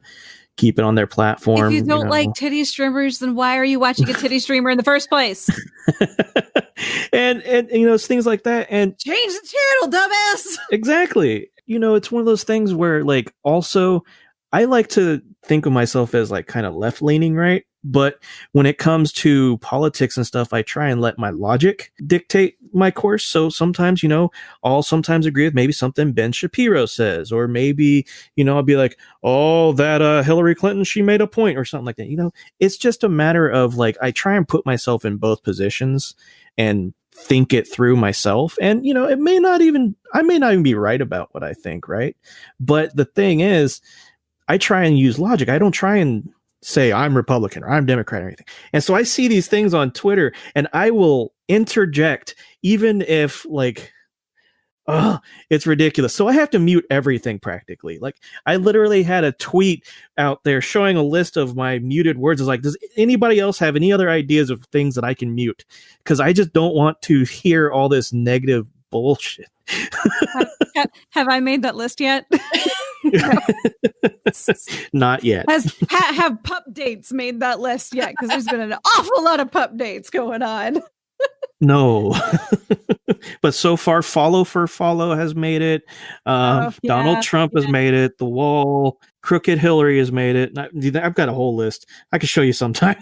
keep it on their platform. If you don't like titty streamers, then why are you watching a titty streamer in the first place? and you know, it's things like that. And change the channel, dumbass. Exactly. You know, it's one of those things where, like, also I like to think of myself as like kind of left leaning, right? But when it comes to politics and stuff, I try and let my logic dictate my course. So sometimes, you know, I'll sometimes agree with maybe something Ben Shapiro says, or maybe, you know, I'll be like, oh, that Hillary Clinton, she made a point or something like that. You know, it's just a matter of like, I try and put myself in both positions and think it through myself. And, you know, I may not even be right about what I think, right? But the thing is, I try and use logic. I don't try and say I'm Republican or I'm Democrat or anything. And so I see these things on Twitter and I will interject even if like, it's ridiculous. So I have to mute everything practically. Like I literally had a tweet out there showing a list of my muted words. It's like, does anybody else have any other ideas of things that I can mute? Because I just don't want to hear all this negative bullshit. Have I made that list yet? Not yet. Have pup dates made that list yet? Because there's been an awful lot of pup dates going on. No. But so far, Follow for Follow has made it. Donald Trump has made it. The Wall, Crooked Hillary has made it. I've got a whole list. I can show you sometime.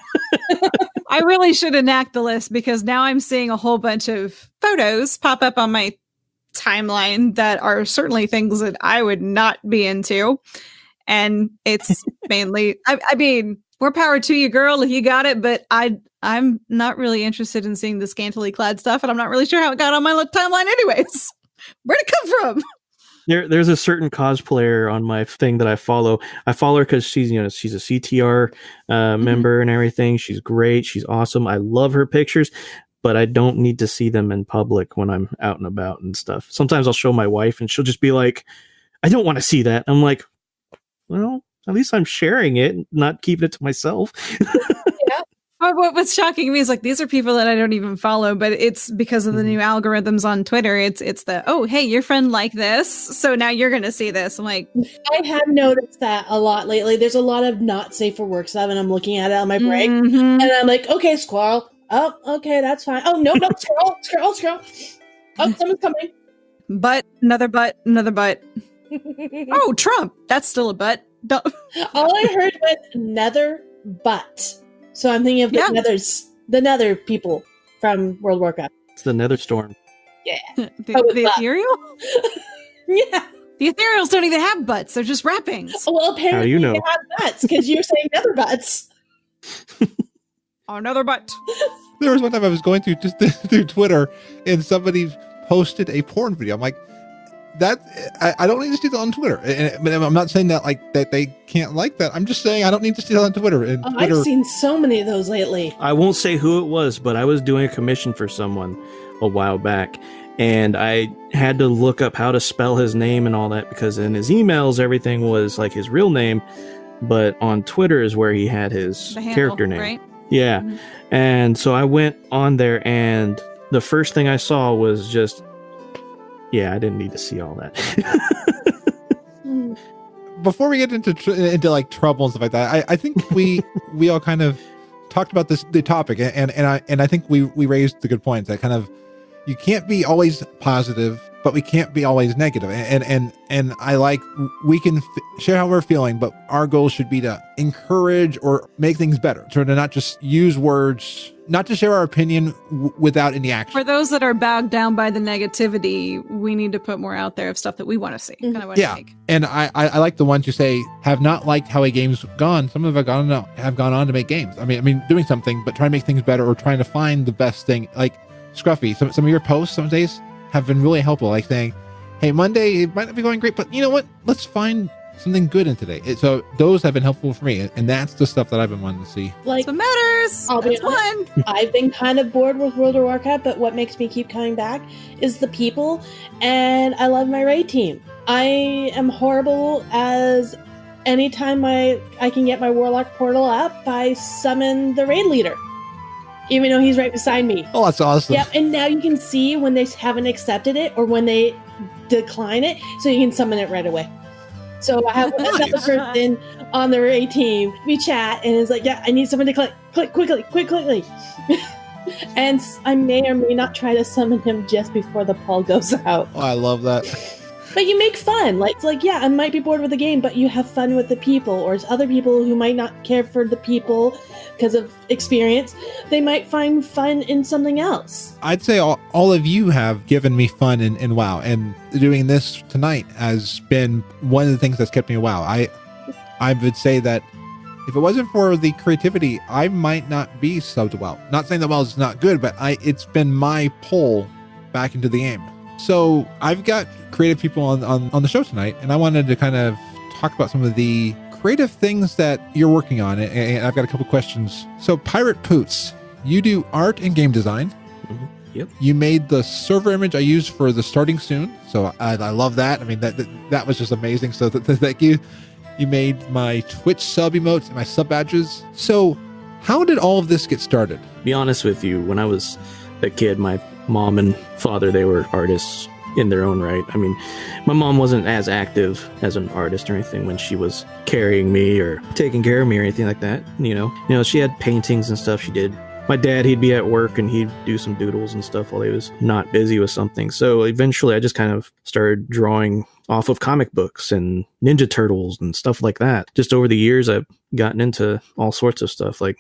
I really should enact the list because now I'm seeing a whole bunch of photos pop up on my timeline that are certainly things that I would not be into. And it's mainly, I mean, more power to you, girl, if you got it. But I'm not really interested in seeing the scantily clad stuff. And I'm not really sure how it got on my timeline anyways. Where'd it come from? There's a certain cosplayer on my thing that I follow. I follow her because she's a CTR member and everything. She's great. She's awesome. I love her pictures, but I don't need to see them in public when I'm out and about and stuff. Sometimes I'll show my wife and she'll just be like, I don't want to see that. I'm like, well, at least I'm sharing it, not keeping it to myself. Yeah. What's shocking to me is like these are people that I don't even follow, but it's because of the new algorithms on Twitter. It's the, oh, hey, your friend liked this, so now you're going to see this. I'm like, I have noticed that a lot lately. There's a lot of not safe for work stuff, and I'm looking at it on my break, and I'm like, okay, squirrel. Oh, okay, that's fine. Oh, no, scroll. Oh, someone's coming. Butt, another butt. Oh, Trump. That's still a butt. All I heard was nether butt. So I'm thinking of the nether people from World of Warcraft. It's the Nether Storm. Yeah. The ethereal? Yeah. The ethereals don't even have butts. They're just wrappings. Well, apparently How do you know? they have butts because you're saying nether butts. Oh, another butt. There was one time I was going through Twitter and somebody posted a porn video. I'm like, I don't need to see that on Twitter. And I'm not saying that like that they can't like that. I'm just saying I don't need to see that on Twitter. And Twitter, I've seen so many of those lately. I won't say who it was, but I was doing a commission for someone a while back, and I had to look up how to spell his name and all that because in his emails everything was like his real name, but on Twitter is where he had his character name. Right? Yeah. Mm-hmm. And so I went on there, and the first thing I saw was just, yeah, I didn't need to see all that. Before we get into like trouble and stuff like that, I think we all kind of talked about the topic, and I think we raised the good points that kind of you can't be always positive, but we can't be always negative. And I like we can share how we're feeling, but our goal should be to encourage or make things better. To not just use words, not to share our opinion without any action. For those that are bogged down by the negativity, we need to put more out there of stuff that we want to see. Kind of what I think. And I like the ones who say have not liked how a game's gone. Some of them have gone on to make games. I mean, doing something, but trying to make things better or trying to find the best thing. Like Scruffy, some of your posts some days have been really helpful, like saying, hey, Monday, it might not be going great, but you know what? Let's find something good in today. So those have been helpful for me, and that's the stuff that I've been wanting to see. Like, what matters. That's fun. I've been kind of bored with World of Warcraft, but what makes me keep coming back is the people, and I love my raid team. I am horrible as anytime I can get my Warlock portal up, I summon the raid leader. Even though he's right beside me. Oh, that's awesome. Yep, and now you can see when they haven't accepted it or when they decline it, so you can summon it right away. So I have another person on the raid team. We chat, and it's like, yeah, I need someone to click quickly. And I may or may not try to summon him just before the poll goes out. Oh, I love that. But you make fun. Like, it's like, yeah, I might be bored with the game, but you have fun with the people. Or it's other people who might not care for the people because of experience. They might find fun in something else. I'd say all of you have given me fun in WoW. And doing this tonight has been one of the things that's kept me WoW. I would say that if it wasn't for the creativity, I might not be subbed to WoW. Not saying that WoW is not good, but it's been my pull back into the game. So I've got creative people on the show tonight, and I wanted to kind of talk about some of the creative things that you're working on, and I've got a couple questions. So Piratepoots, you do art and game design. Mm-hmm. Yep. You made the server image I used for the starting soon, so I love that. I mean, that was just amazing. So thank you. You made my Twitch sub emotes and my sub badges. So how did all of this get started? Be honest with you, when I was a kid, my mom and father, they were artists in their own right. I mean, my mom wasn't as active as an artist or anything when she was carrying me or taking care of me or anything like that. You know, she had paintings and stuff she did. My dad, he'd be at work and he'd do some doodles and stuff while he was not busy with something. So eventually I just kind of started drawing off of comic books and Ninja Turtles and stuff like that. Just over the years, I've gotten into all sorts of stuff. Like,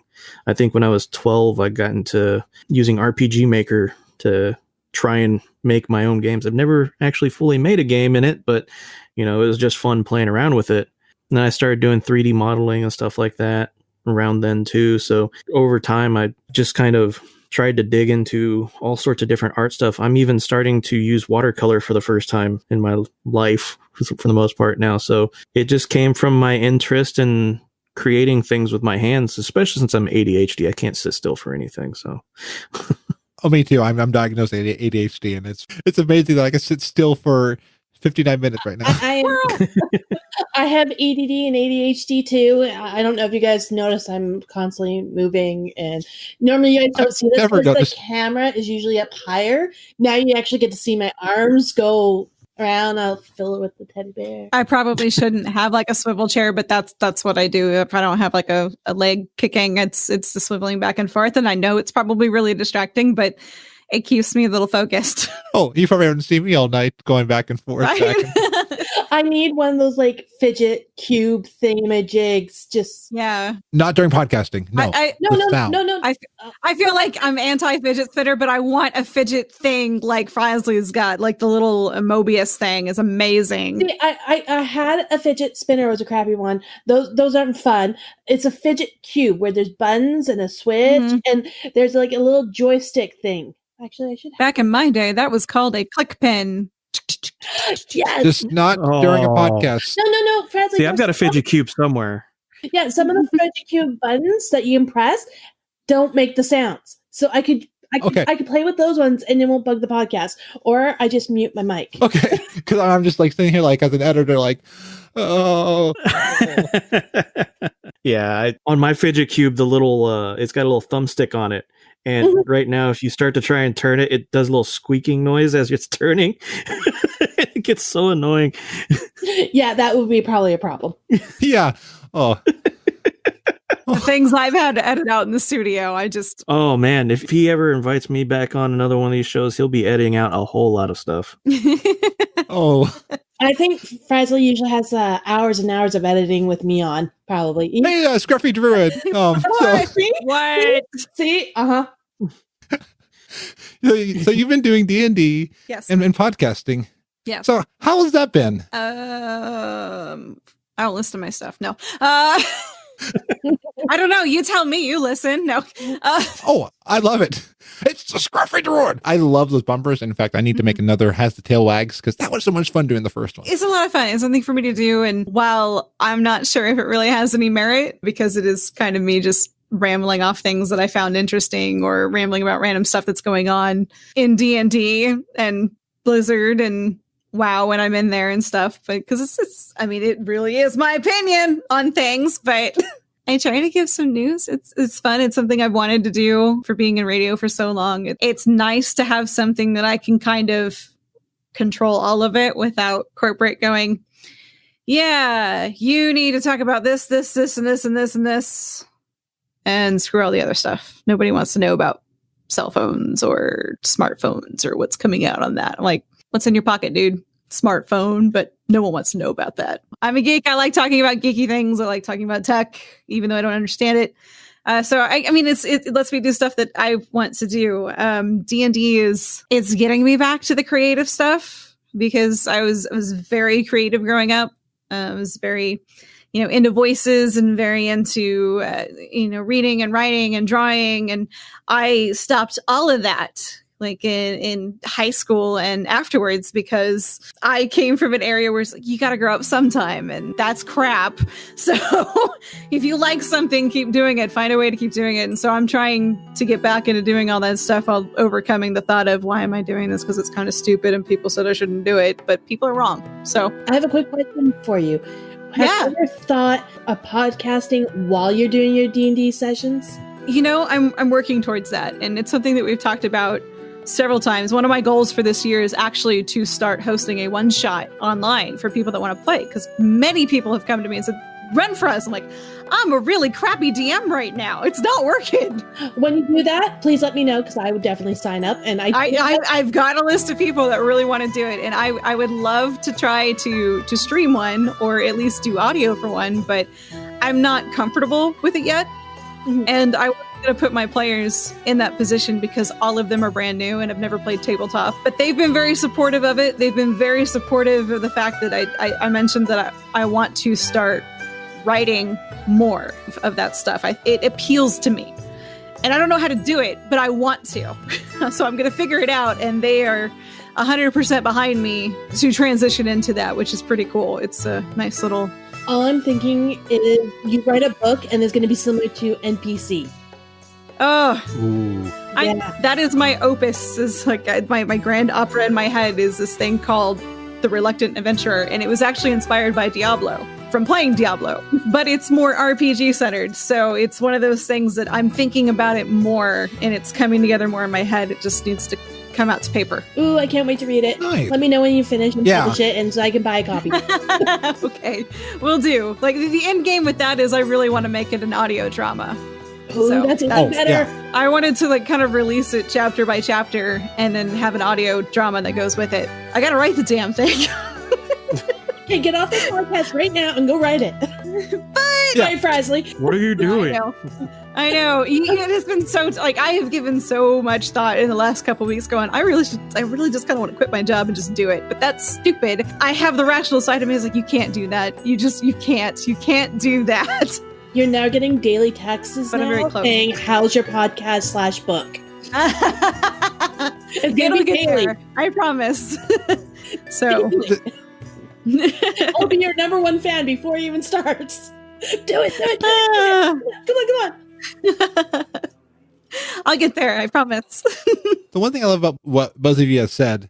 I think when I was 12, I got into using RPG Maker to try and make my own games. I've never actually fully made a game in it, but, you know, it was just fun playing around with it. And then I started doing 3D modeling and stuff like that around then too. So over time, I just kind of tried to dig into all sorts of different art stuff. I'm even starting to use watercolor for the first time in my life for the most part now. So it just came from my interest in creating things with my hands, especially since I'm ADHD. I can't sit still for anything. So. Oh, me too. I'm diagnosed with ADHD, and it's amazing that I can sit still for 59 minutes right now. I have ADD and ADHD too. I don't know if you guys notice I'm constantly moving, and normally you guys don't see this because the camera is usually up higher. Now you actually get to see my arms go around. I'll fill it with the teddy bear. I probably shouldn't have like a swivel chair, but that's what I do. If I don't have like a leg kicking, it's the swiveling back and forth, and I know it's probably really distracting, but it keeps me a little focused. Oh, you probably haven't seen me all night going back and forth. Right? I need one of those like fidget cube thingamajigs. Just not during podcasting. No, no. I feel like I'm anti-fidget spinner, but I want a fidget thing like Frazley's got. Like the little Mobius thing is amazing. See, I had a fidget spinner. It was a crappy one. Those aren't fun. It's a fidget cube where there's buttons and a switch, and there's like a little joystick thing. Actually, I should have. Back in my day, that was called a click pen. Yes. Just not during a podcast. No, Frazley. See, I've got a fidget cube somewhere. Yeah, some of the fidget cube buttons that you can press don't make the sounds. So I could play with those ones and it won't bug the podcast. Or I just mute my mic. Okay, because I'm just like sitting here like as an editor, like, oh. Yeah, on my fidget cube, the little it's got a little thumbstick on it. And right now, if you start to try and turn it, it does a little squeaking noise as it's turning. It gets so annoying. Yeah, that would be probably a problem. Yeah. Oh. The things I've had to edit out in the studio, Oh, man. If he ever invites me back on another one of these shows, he'll be editing out a whole lot of stuff. Oh. I think Frazley usually has hours and hours of editing with me on, probably. Hey, Scruffy Druid. What? See? Uh-huh. So you've been doing D&D yes. and podcasting. Yeah. So how has that been? I don't listen to my stuff. No. I don't know. You tell me. You listen. No. Oh, I love it. It's the Scruffy Druid. I love those bumpers. In fact, I need to make another Has the Tail Wags because that was so much fun doing the first one. It's a lot of fun. It's something for me to do. And while I'm not sure if it really has any merit because it is kind of me just rambling off things that I found interesting or rambling about random stuff that's going on in D&D and Blizzard and WoW when I'm in there and stuff, but because it really is my opinion on things, but I try to give some news. It's fun. It's something I've wanted to do for being in radio for so long. It's nice to have something that I can kind of control all of it without corporate going, yeah, you need to talk about this, and this, and this, and this, and screw all the other stuff. Nobody wants to know about cell phones or smartphones or what's coming out on that. I'm like, what's in your pocket, dude? Smartphone, but no one wants to know about that. I'm a geek. I like talking about geeky things. I like talking about tech, even though I don't understand it. So it lets me do stuff that I want to do. D&D it's getting me back to the creative stuff because I was very creative growing up. I was very, into voices and very into, reading and writing and drawing. And I stopped all of that like in high school and afterwards because I came from an area where it's like, you got to grow up sometime and that's crap. So if you like something, keep doing it, find a way to keep doing it. And so I'm trying to get back into doing all that stuff while overcoming the thought of why am I doing this? Because it's kind of stupid and people said I shouldn't do it, but people are wrong. So I have a quick question for you. Have you ever thought of podcasting while you're doing your D&D sessions? I'm working towards that. And it's something that we've talked about several times. One of my goals for this year is actually to start hosting a one-shot online for people that want to play, because many people have come to me and said, run for us. I'm like, I'm a really crappy DM right now. It's not working. When you do that, please let me know, because I would definitely sign up. And I've got a list of people that really want to do it. And I would love to try to stream one or at least do audio for one, but I'm not comfortable with it yet. Mm-hmm. And I want to put my players in that position because all of them are brand new and have never played tabletop. But they've been very supportive of it. They've been very supportive of the fact that I mentioned that I want to start writing more of that stuff. It appeals to me. And I don't know how to do it, but I want to. So I'm going to figure it out. And they are 100% behind me to transition into that, which is pretty cool. It's a nice little... All I'm thinking is you write a book and it's going to be similar to NPC. Oh, Yeah. That is my opus. Is like my grand opera in my head is this thing called The Reluctant Adventurer, and it was actually inspired by Diablo, from playing Diablo, but it's more RPG centered. So it's one of those things that I'm thinking about it more, and it's coming together more in my head. It just needs to come out to paper. Ooh, I can't wait to read it. Nice. Let me know when you finish and publish it, and so I can buy a copy. Okay, will do. Like, the end game with that is I really want to make it an audio drama. Ooh, So that's even better. Yeah. I wanted to like kind of release it chapter by chapter and then have an audio drama that goes with it. I gotta write the damn thing. Okay, get off this podcast right now and go write it. Right, Frazley. What are you doing? I know. It has been so like I have given so much thought in the last couple weeks going, I really just kind of want to quit my job and just do it. But that's stupid. I have the rational side of me is like, you can't do that. You can't do that. You're now getting daily texts But I'm very now close. saying, how's your podcast /book? It's gonna It'll be get daily. there. I promise. So I'll be your #1 fan before it even starts. Do it. Come on. I'll get there. I promise. The one thing I love about what both of you have said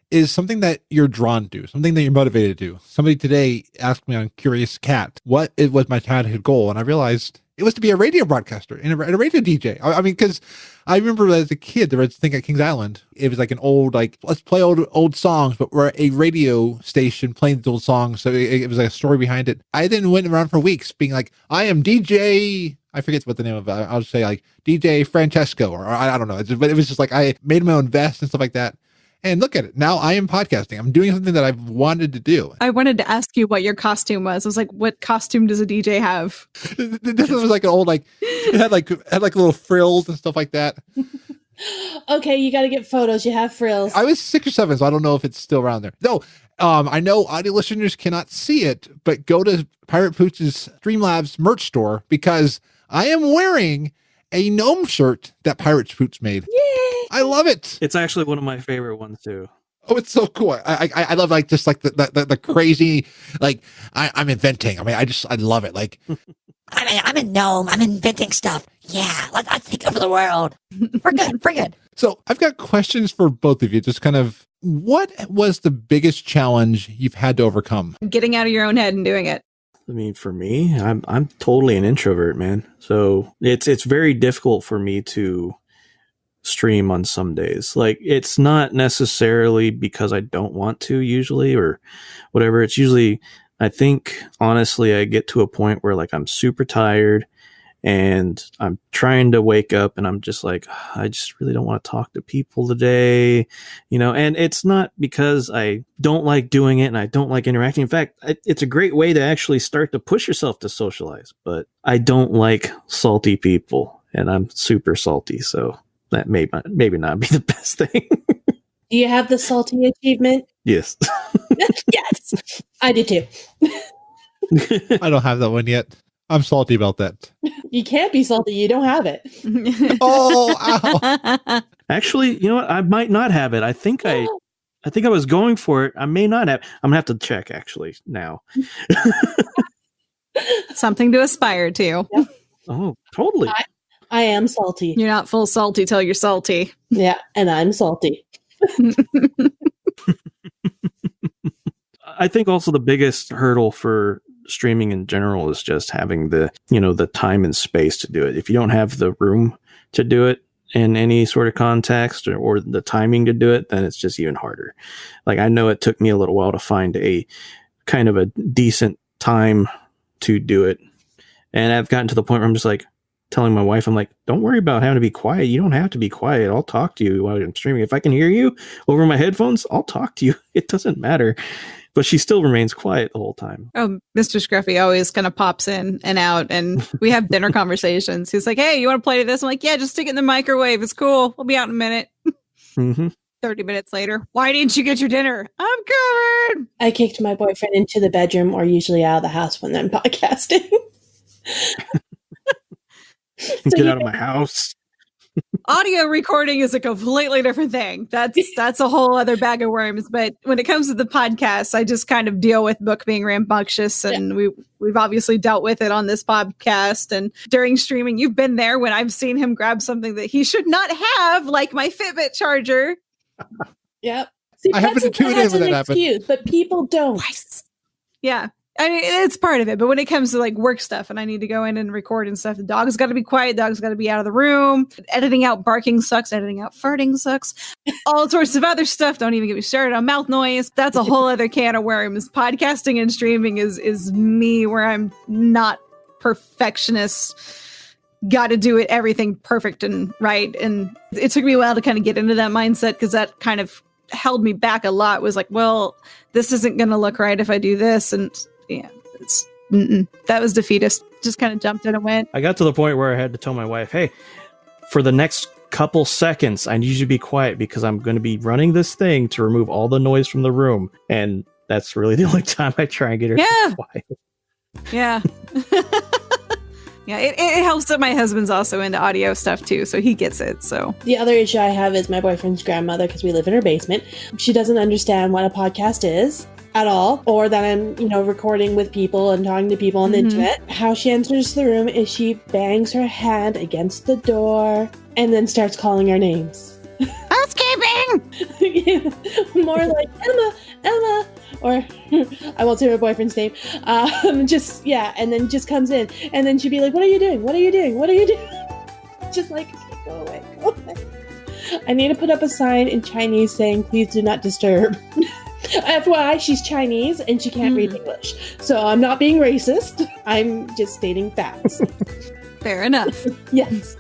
is something that you're drawn to, something that you're motivated to do. Somebody today asked me on Curious Cat, what it was my childhood goal? And I realized it was to be a radio broadcaster and a radio DJ. I mean, because I remember as a kid, there was a thing at Kings Island. It was like an old, like, let's play old songs, but we're a radio station playing these old songs. So it was like a story behind it. I then went around for weeks being like, I am DJ, I forget what the name of it. I'll just say like DJ Francesco, or I don't know. But it was just like, I made my own vest and stuff like that. And look at it. Now I am podcasting. I'm doing something that I've wanted to do. I wanted to ask you what your costume was. I was like, what costume does a DJ have? This was like an old, like, it had like little frills and stuff like that. Okay, you got to get photos. You have frills. I was 6 or 7, so I don't know if it's still around there. No, I know audio listeners cannot see it, but go to Pirate Poots' Streamlabs merch store because I am wearing a gnome shirt that Pirate Poots made. Yay! I love it. It's actually one of my favorite ones too. Oh, it's so cool. I love like just like the crazy, like I'm inventing. I mean, I love it. Like I'm a gnome. I'm inventing stuff. Yeah, let's take over the world. We're good. So I've got questions for both of you. Just kind of, what was the biggest challenge you've had to overcome? Getting out of your own head and doing it. I mean, for me, I'm totally an introvert, man. So it's very difficult for me to stream on some days. Like, it's not necessarily because I don't want to usually or whatever. It's usually, I think, honestly, I get to a point where like I'm super tired and I'm trying to wake up and I'm just like, I just really don't want to talk to people today, you know, and it's not because I don't like doing it and I don't like interacting. In fact, it's a great way to actually start to push yourself to socialize, but I don't like salty people and I'm super salty. So that may maybe not be the best thing. Do you have the salty achievement? Yes. Yes, I do too. I don't have that one yet. I'm salty about that. You can't be salty. You don't have it. Oh, ow. Actually, you know what? I might not have it. I think I was going for it. I may not have. I'm gonna have to check actually now. Something to aspire to. Yep. Oh, totally. I am salty. You're not full salty till you're salty. Yeah, and I'm salty. I think also the biggest hurdle for streaming in general is just having the time and space to do it. If you don't have the room to do it in any sort of context or the timing to do it, then it's just even harder. Like, I know it took me a little while to find a kind of a decent time to do it. And I've gotten to the point where I'm just like telling my wife, I'm like, don't worry about having to be quiet. You don't have to be quiet. I'll talk to you while I'm streaming. If I can hear you over my headphones, I'll talk to you. It doesn't matter. But she still remains quiet the whole time. Oh, Mr. Scruffy always kind of pops in and out, and we have dinner conversations. He's like, hey, you want to play this? I'm like, yeah, just stick it in the microwave. It's cool. We'll be out in a minute. Mm-hmm. 30 minutes later. Why didn't you get your dinner? I'm covered. I kicked my boyfriend into the bedroom or usually out of the house when I'm podcasting. Get out of my house. Audio recording is a completely different thing. That's a whole other bag of worms. But when it comes to the podcast, I just kind of deal with Book being rambunctious, and we've obviously dealt with it on this podcast. And during streaming, you've been there when I've seen him grab something that he should not have, like my Fitbit charger. Yep. See, I happen to Pretzel tune in has when an that happens. excuse, but people don't. Yeah. I mean, it's part of it, but when it comes to like work stuff and I need to go in and record and stuff, the dog's got to be quiet, dog's got to be out of the room. Editing out barking sucks, editing out farting sucks. All sorts of other stuff. Don't even get me started on mouth noise. That's a whole other can of worms. Podcasting and streaming is me, where I'm not perfectionist. Got to do it everything perfect and right. And it took me a while to kind of get into that mindset, because that kind of held me back a lot. Was like, well, this isn't going to look right if I do this. And yeah, that was defeatist. Just kind of jumped in and went. I got to the point where I had to tell my wife, hey, for the next couple seconds, I need you to be quiet, because I'm going to be running this thing to remove all the noise from the room. And that's really the only time I try and get her to be quiet. Yeah. Yeah, it helps that my husband's also into audio stuff too, so he gets it. So the other issue I have is my boyfriend's grandmother, because we live in her basement. She doesn't understand what a podcast is at all, or that I'm, recording with people and talking to people on the internet. How she enters the room is she bangs her hand against the door and then starts calling our names. Housekeeping! More like Emma, or I won't say her boyfriend's name. And then just comes in, and then she'd be like, "What are you doing? What are you doing? What are you doing?" Just like, okay, go away. I need to put up a sign in Chinese saying, "Please do not disturb." FYI, she's Chinese and she can't read English, so I'm not being racist. I'm just stating facts. Fair enough. Yes.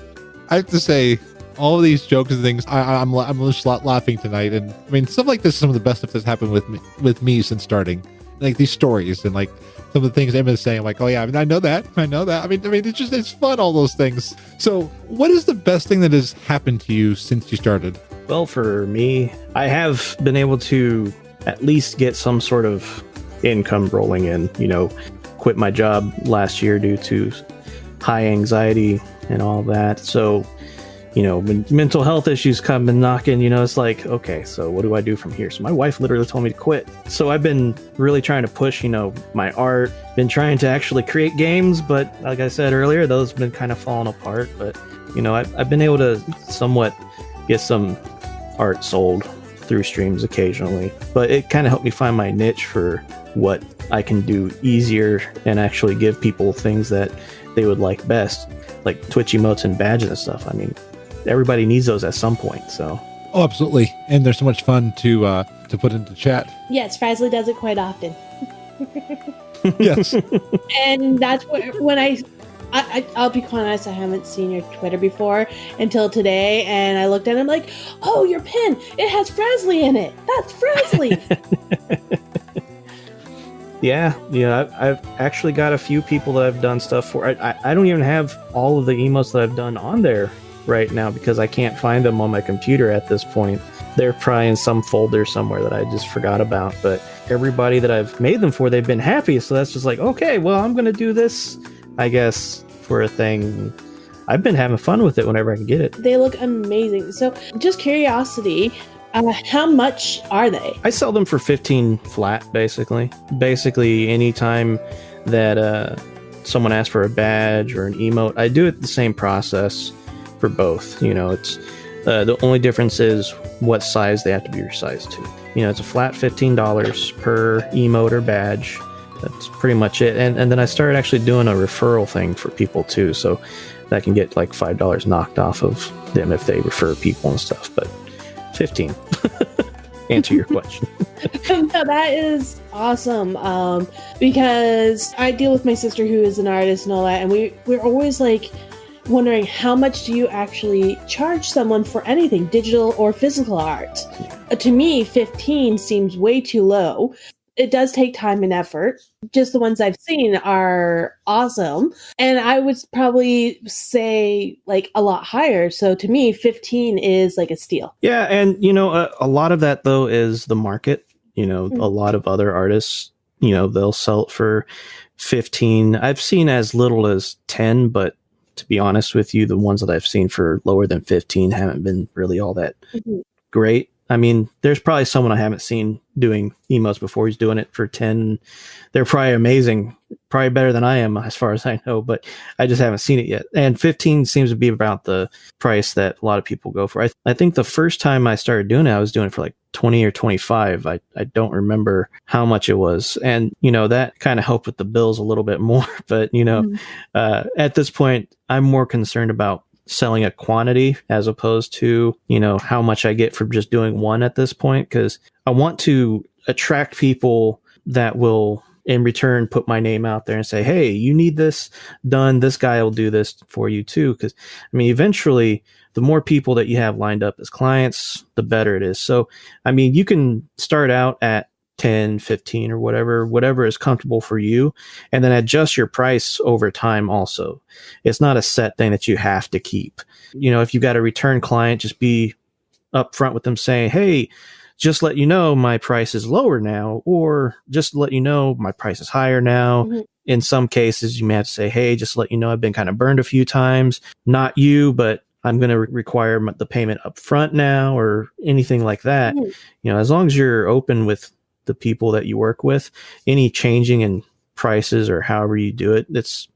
I have to say, all of these jokes and things, I'm just laughing tonight. And I mean, stuff like this is some of the best stuff that's happened with me since starting. Like these stories and like some of the things Emma's saying, like, oh yeah, I mean, I know that. I mean, it's fun, all those things. So what is the best thing that has happened to you since you started? Well, for me, I have been able to at least get some sort of income rolling in. Quit my job last year due to high anxiety and all that. So, when mental health issues come and knocking, it's like, okay, so what do I do from here? So my wife literally told me to quit. So I've been really trying to push, my art, been trying to actually create games, but like I said earlier, those have been kind of falling apart. But, I've been able to somewhat get some art sold through streams occasionally, but it kind of helped me find my niche for what I can do easier and actually give people things that they would like best, like Twitch emotes and badges and stuff. I mean, everybody needs those at some point. So, oh, absolutely, and they're so much fun to put into chat. Yes, Frazley does it quite often. Yes, and that's when I'll be quite honest, I haven't seen your Twitter before until today, and I looked at it, I'm like, oh, your pin, it has Frazley in it. That's Frazley. Yeah, I've actually got a few people that I've done stuff for. I don't even have all of the emotes that I've done on there right now, because I can't find them on my computer at this point. They're probably in some folder somewhere that I just forgot about. But everybody that I've made them for, they've been happy. So that's just like, okay, well, I'm going to do this, I guess, for a thing. I've been having fun with it whenever I can get it. They look amazing. So just curiosity, how much are they? I sell them for 15 flat, basically. Basically, anytime that someone asks for a badge or an emote, I do it the same process for both. It's the only difference is what size they have to be resized to. It's a flat $15 per emote or badge. That's pretty much it. And then I started actually doing a referral thing for people too, so that can get like $5 knocked off of them if they refer people and stuff. But 15. Answer your question. No, that is awesome. Because I deal with my sister who is an artist and all that, and we're always like wondering, how much do you actually charge someone for anything, digital or physical art? To me, 15 seems way too low. It does take time and effort. Just the ones I've seen are awesome. And I would probably say like a lot higher. So to me, 15 is like a steal. Yeah. And, a lot of that, though, is the market. A lot of other artists, they'll sell it for 15. I've seen as little as 10, but to be honest with you, the ones that I've seen for lower than 15 haven't been really all that great. I mean, there's probably someone I haven't seen doing emotes before. He's doing it for 10. They're probably amazing, probably better than I am as far as I know, but I just haven't seen it yet. And 15 seems to be about the price that a lot of people go for. I think the first time I started doing it, I was doing it for like 20 or 25. I don't remember how much it was. And, that kind of helped with the bills a little bit more. But, at this point, I'm more concerned about selling a quantity as opposed to, how much I get for just doing one at this point. Because I want to attract people that will in return put my name out there and say, hey, you need this done. This guy will do this for you too. Because eventually the more people that you have lined up as clients, the better it is. So, you can start out at 10, 15 or whatever is comfortable for you, and then adjust your price over time also. It's not a set thing that you have to keep. If you've got a return client, just be upfront with them saying, hey, just let you know my price is lower now, or just let you know my price is higher now. Mm-hmm. In some cases, you may have to say, hey, just let you know I've been kind of burned a few times. Not you, but I'm going to require the payment up front now, or anything like that. Mm-hmm. As long as you're open with the people that you work with, any changing in prices or however you do it, it's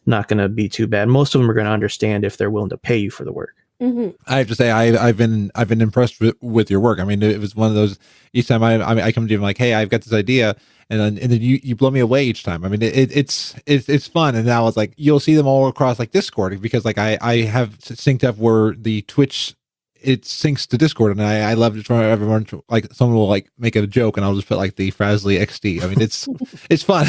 not going to be too bad. Most of them are going to understand if they're willing to pay you for the work. Mm-hmm. I have to say, I've been impressed with your work. It was one of those. Each time I come to you, I'm like, hey, I've got this idea, and then you blow me away each time. It's fun. And now it's like you'll see them all across like Discord, because like I have synced up where the Twitch, it syncs to Discord, and I love to try everyone to, like, someone will like make a joke and I'll just put like the Frazley XD. It's fun.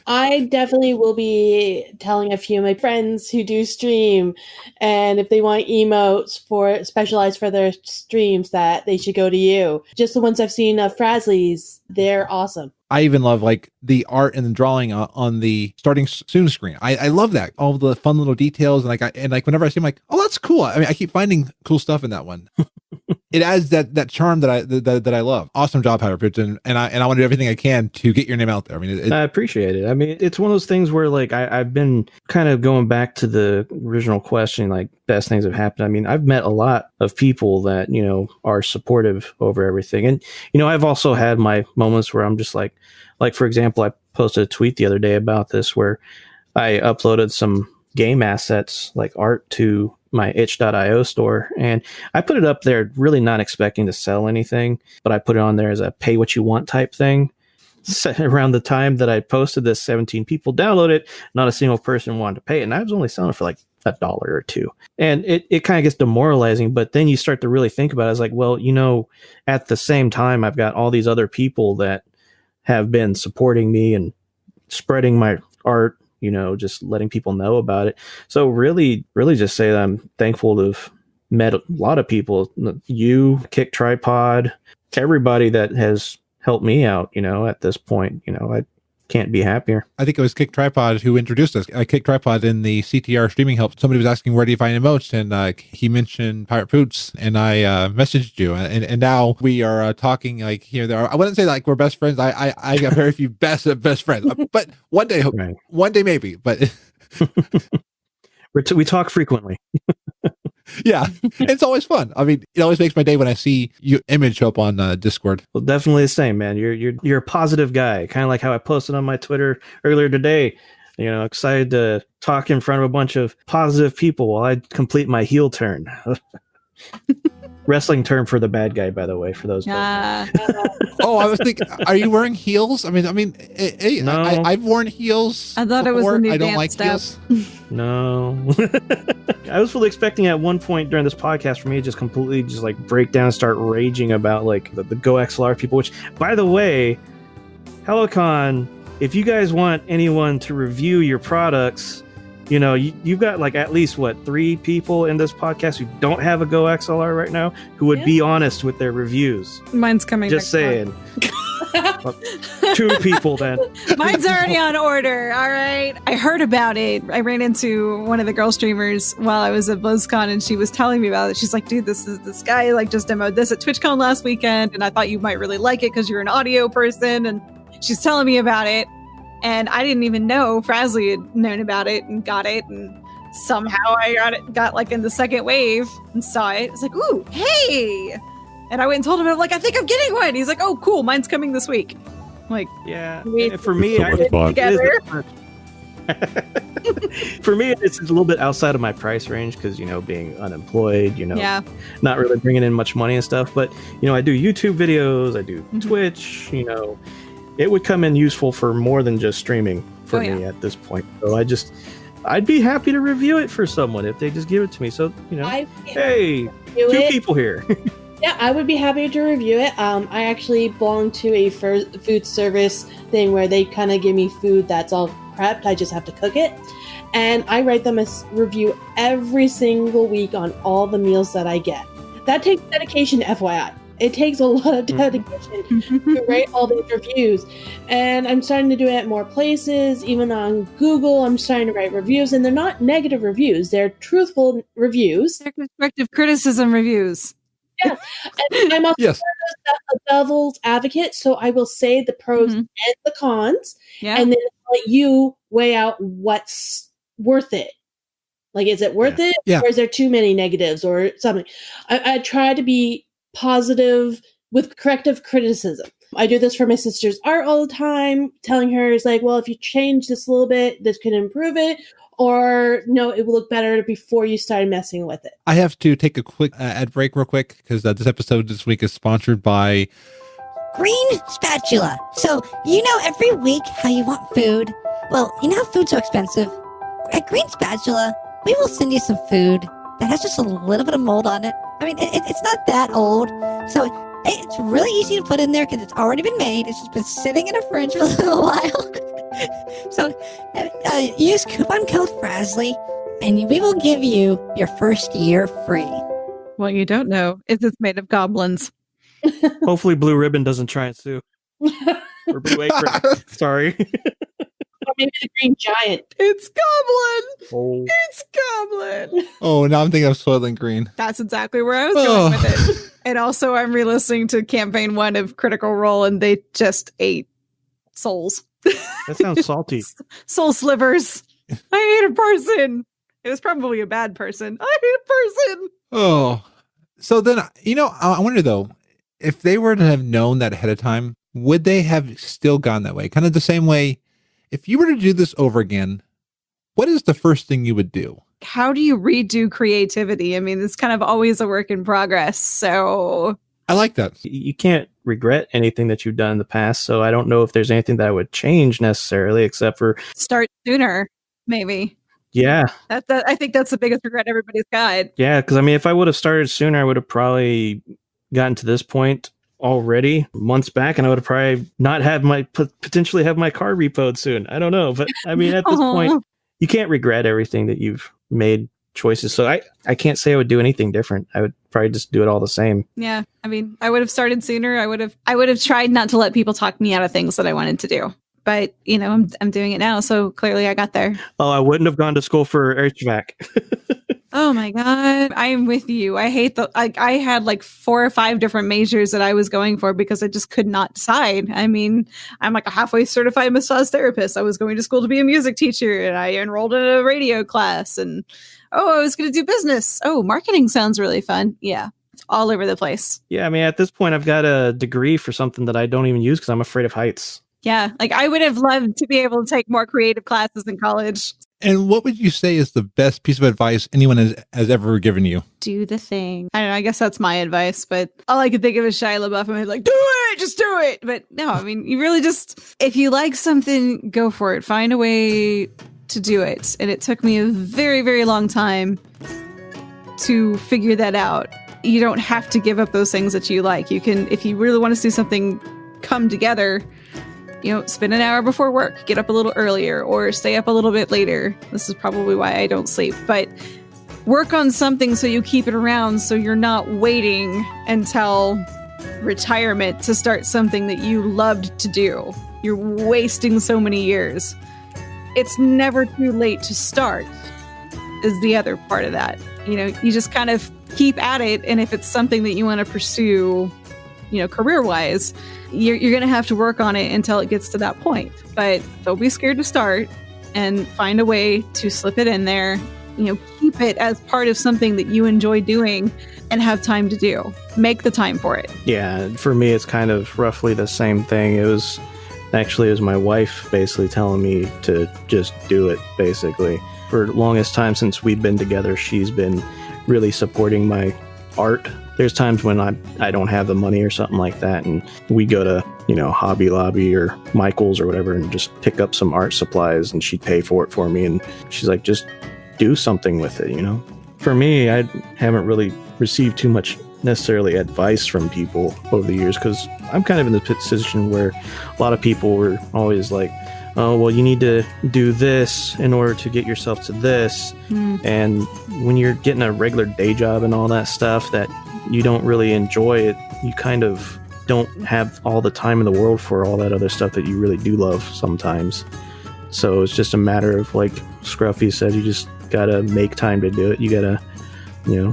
I definitely will be telling a few of my friends who do stream, and if they want emotes specialized for their streams, that they should go to you. Just the ones I've seen of Frazley's, they're awesome. I even love like the art and the drawing on the starting soon screen. I love that, all the fun little details, and whenever I see, I'm like, oh, that's cool. I keep finding cool stuff in that one. It adds that charm that I love. Awesome job, Piratepoots, and I want to do everything I can to get your name out there. I appreciate it. It's one of those things where like I've been kind of going back to the original question, like best things have happened. I've met a lot of people that are supportive over everything, and I've also had my moments where I'm just like for example, I posted a tweet the other day about this where I uploaded some game assets like art to my itch.io store, and I put it up there really not expecting to sell anything, but I put it on there as a pay what you want type thing. Around the time that I posted this, 17 people downloaded it, not a single person wanted to pay it, and I was only selling it for like $1 or $2, and it kind of gets demoralizing. But then you start to really think about it. It's like, well, at the same time, I've got all these other people that have been supporting me and spreading my art, just letting people know about it. So really, really just say that I'm thankful to have met a lot of people, you, Kick Tripod, everybody that has helped me out, at this point. I can't be happier. I think it was Kick Tripod who introduced us. Kick Tripod in the CTR streaming help. Somebody was asking, where do you find emotes? And he mentioned Piratepoots, and I messaged you. And now we are talking like here, there. I wouldn't say like we're best friends. I got very few best friends, but one day, right. One day maybe. But we talk frequently. Yeah, it's always fun. It always makes my day when I see your image show up on Discord. Well, definitely the same, man. You're a positive guy, kind of like how I posted on my Twitter earlier today. Excited to talk in front of a bunch of positive people while I complete my heel turn. Wrestling term for the bad guy, by the way, for those. Oh, I was thinking, are you wearing heels? No. I've worn heels. I thought before. It was the new I don't like step. Heels. No. I was fully expecting at one point during this podcast for me to just completely just like break down and start raging about like the Go XLR people, which, by the way, Helicon, if you guys want anyone to review your products, you've got like at least 3 people in this podcast who don't have a Go XLR right now who would be honest with their reviews. Mine's coming. Just saying. 2 people then. Mine's already on order. All right. I heard about it. I ran into one of the girl streamers while I was at BuzzCon, and she was telling me about it. She's like, dude, this guy like just demoed this at TwitchCon last weekend, and I thought you might really like it because you're an audio person. And she's telling me about it. And I didn't even know Frazley had known about it and got it. And somehow I got like in the second wave and saw it. It's like, ooh, hey. And I went and told him, I'm like, I think I'm getting one. He's like, oh, cool. Mine's coming this week. I'm like, Yeah, We- for me, So much fun. together. For me, it's a little bit outside of my price range because, being unemployed, Yeah. not really bringing in much money and stuff. But, I do YouTube videos, I do Mm-hmm. Twitch, it would come in useful for more than just streaming for Oh, yeah. me at this point. So I'd be happy to review it for someone if they just give it to me. So, hey, Do two it. people here. Yeah, I would be happy to review it. I actually belong to a food service thing where they kind of give me food that's all prepped. I just have to cook it. And I write them a review every single week on all the meals that I get. That takes dedication, FYI. It takes a lot of dedication to write all these reviews. And I'm starting to do it at more places. Even on Google, I'm starting to write reviews. And they're not negative reviews. They're truthful reviews. They're constructive criticism reviews. And I'm also Yes. a devil's advocate, so I will say the pros Mhm. and the cons, Yeah. and then let you weigh out what's worth it. Like, is it worth it? Yeah. Or is there too many negatives or something? I try to be positive with corrective criticism. I do this for my sister's art all the time, telling her, it's like, well, if you change this a little bit, this could improve it. Or, no, it will look better before you start messing with it. I have to take a quick ad break real quick because this episode this week is sponsored by Green spatula. So, every week how you want food. Well, how food's so expensive? At Green Spatula, we will send you some food that has just a little bit of mold on it. I mean, it's not that old. So, it's really easy to put in there because it's already been made. It's just been sitting in a fridge for a little while. So, use coupon code Frazley, and we will give you your first year free. What you don't know is it's made of goblins. Hopefully Blue Ribbon doesn't try and sue. Or Blue Apron. Sorry. Or maybe the green giant. It's goblin. Oh. It's goblin. Oh, now I'm thinking of Soylent Green. That's exactly where I was going with it. And also, I'm re-listening to campaign 1 of Critical Role, and they just ate souls. That sounds salty. Soul slivers. I hate a person. It was probably a bad person. I hate a person. Oh, so then, I wonder though, if they were to have known that ahead of time, would they have still gone that way? Kind of the same way, if you were to do this over again, what is the first thing you would do? How do you redo creativity? I mean, it's kind of always a work in progress. So I like that. You can't regret anything that you've done in the past, so I don't know if there's anything that I would change necessarily, except for start sooner, maybe. yeah, I think that's the biggest regret everybody's got. because if I would have started sooner, I would have probably gotten to this point already months back, and I would have probably not have potentially have my car repoed soon. I don't know, but at this point, you can't regret everything that you've made choices. So I can't say I would do anything different. I would probably just do it all the same. Yeah, I would have started sooner. I would have tried not to let people talk me out of things that I wanted to do. But I'm doing it now, so clearly I got there. Oh, I wouldn't have gone to school for HVAC. Oh my god, I'm with you. I hate I had like 4 or 5 different majors that I was going for because I just could not decide. I mean, I'm like a halfway certified massage therapist. I was going to school to be a music teacher, and I enrolled in a radio class, and I was going to do business. Oh, marketing sounds really fun. Yeah, it's all over the place. Yeah, at this point, I've got a degree for something that I don't even use because I'm afraid of heights. Yeah, like I would have loved to be able to take more creative classes in college. And what would you say is the best piece of advice anyone has ever given you? Do the thing. I don't know. I guess that's my advice, but all I could think of is Shia LaBeouf. I'm like, do it, just do it. But no, you really just, if you like something, go for it. Find a way to do it. And it took me a very, very long time to figure that out. You don't have to give up those things that you like. You can, if you really want to see something come together, spend an hour before work, get up a little earlier, or stay up a little bit later. This is probably why I don't sleep, but work on something so you keep it around so you're not waiting until retirement to start something that you loved to do. You're wasting so many years. It's never too late to start, is the other part of that. You just kind of keep at it, and if it's something that you want to pursue, career-wise, you're going to have to work on it until it gets to that point. But don't be scared to start and find a way to slip it in there. Keep it as part of something that you enjoy doing and have time to do. Make the time for it. Yeah, for me, it's kind of roughly the same thing. It was my wife basically telling me to just do it, basically. For the longest time since we've been together, she's been really supporting my art. There's times when I don't have the money or something like that, and we go to, Hobby Lobby or Michael's or whatever and just pick up some art supplies, and she'd pay for it for me, and she's like, just do something with it, For me, I haven't really received too much necessarily advice from people over the years, because I'm kind of in the position where a lot of people were always like, oh, well, you need to do this in order to get yourself to this. And when you're getting a regular day job and all that stuff that you don't really enjoy it, you kind of don't have all the time in the world for all that other stuff that you really do love sometimes. So it's just a matter of, like Scruffy said, you just gotta make time to do it. You gotta,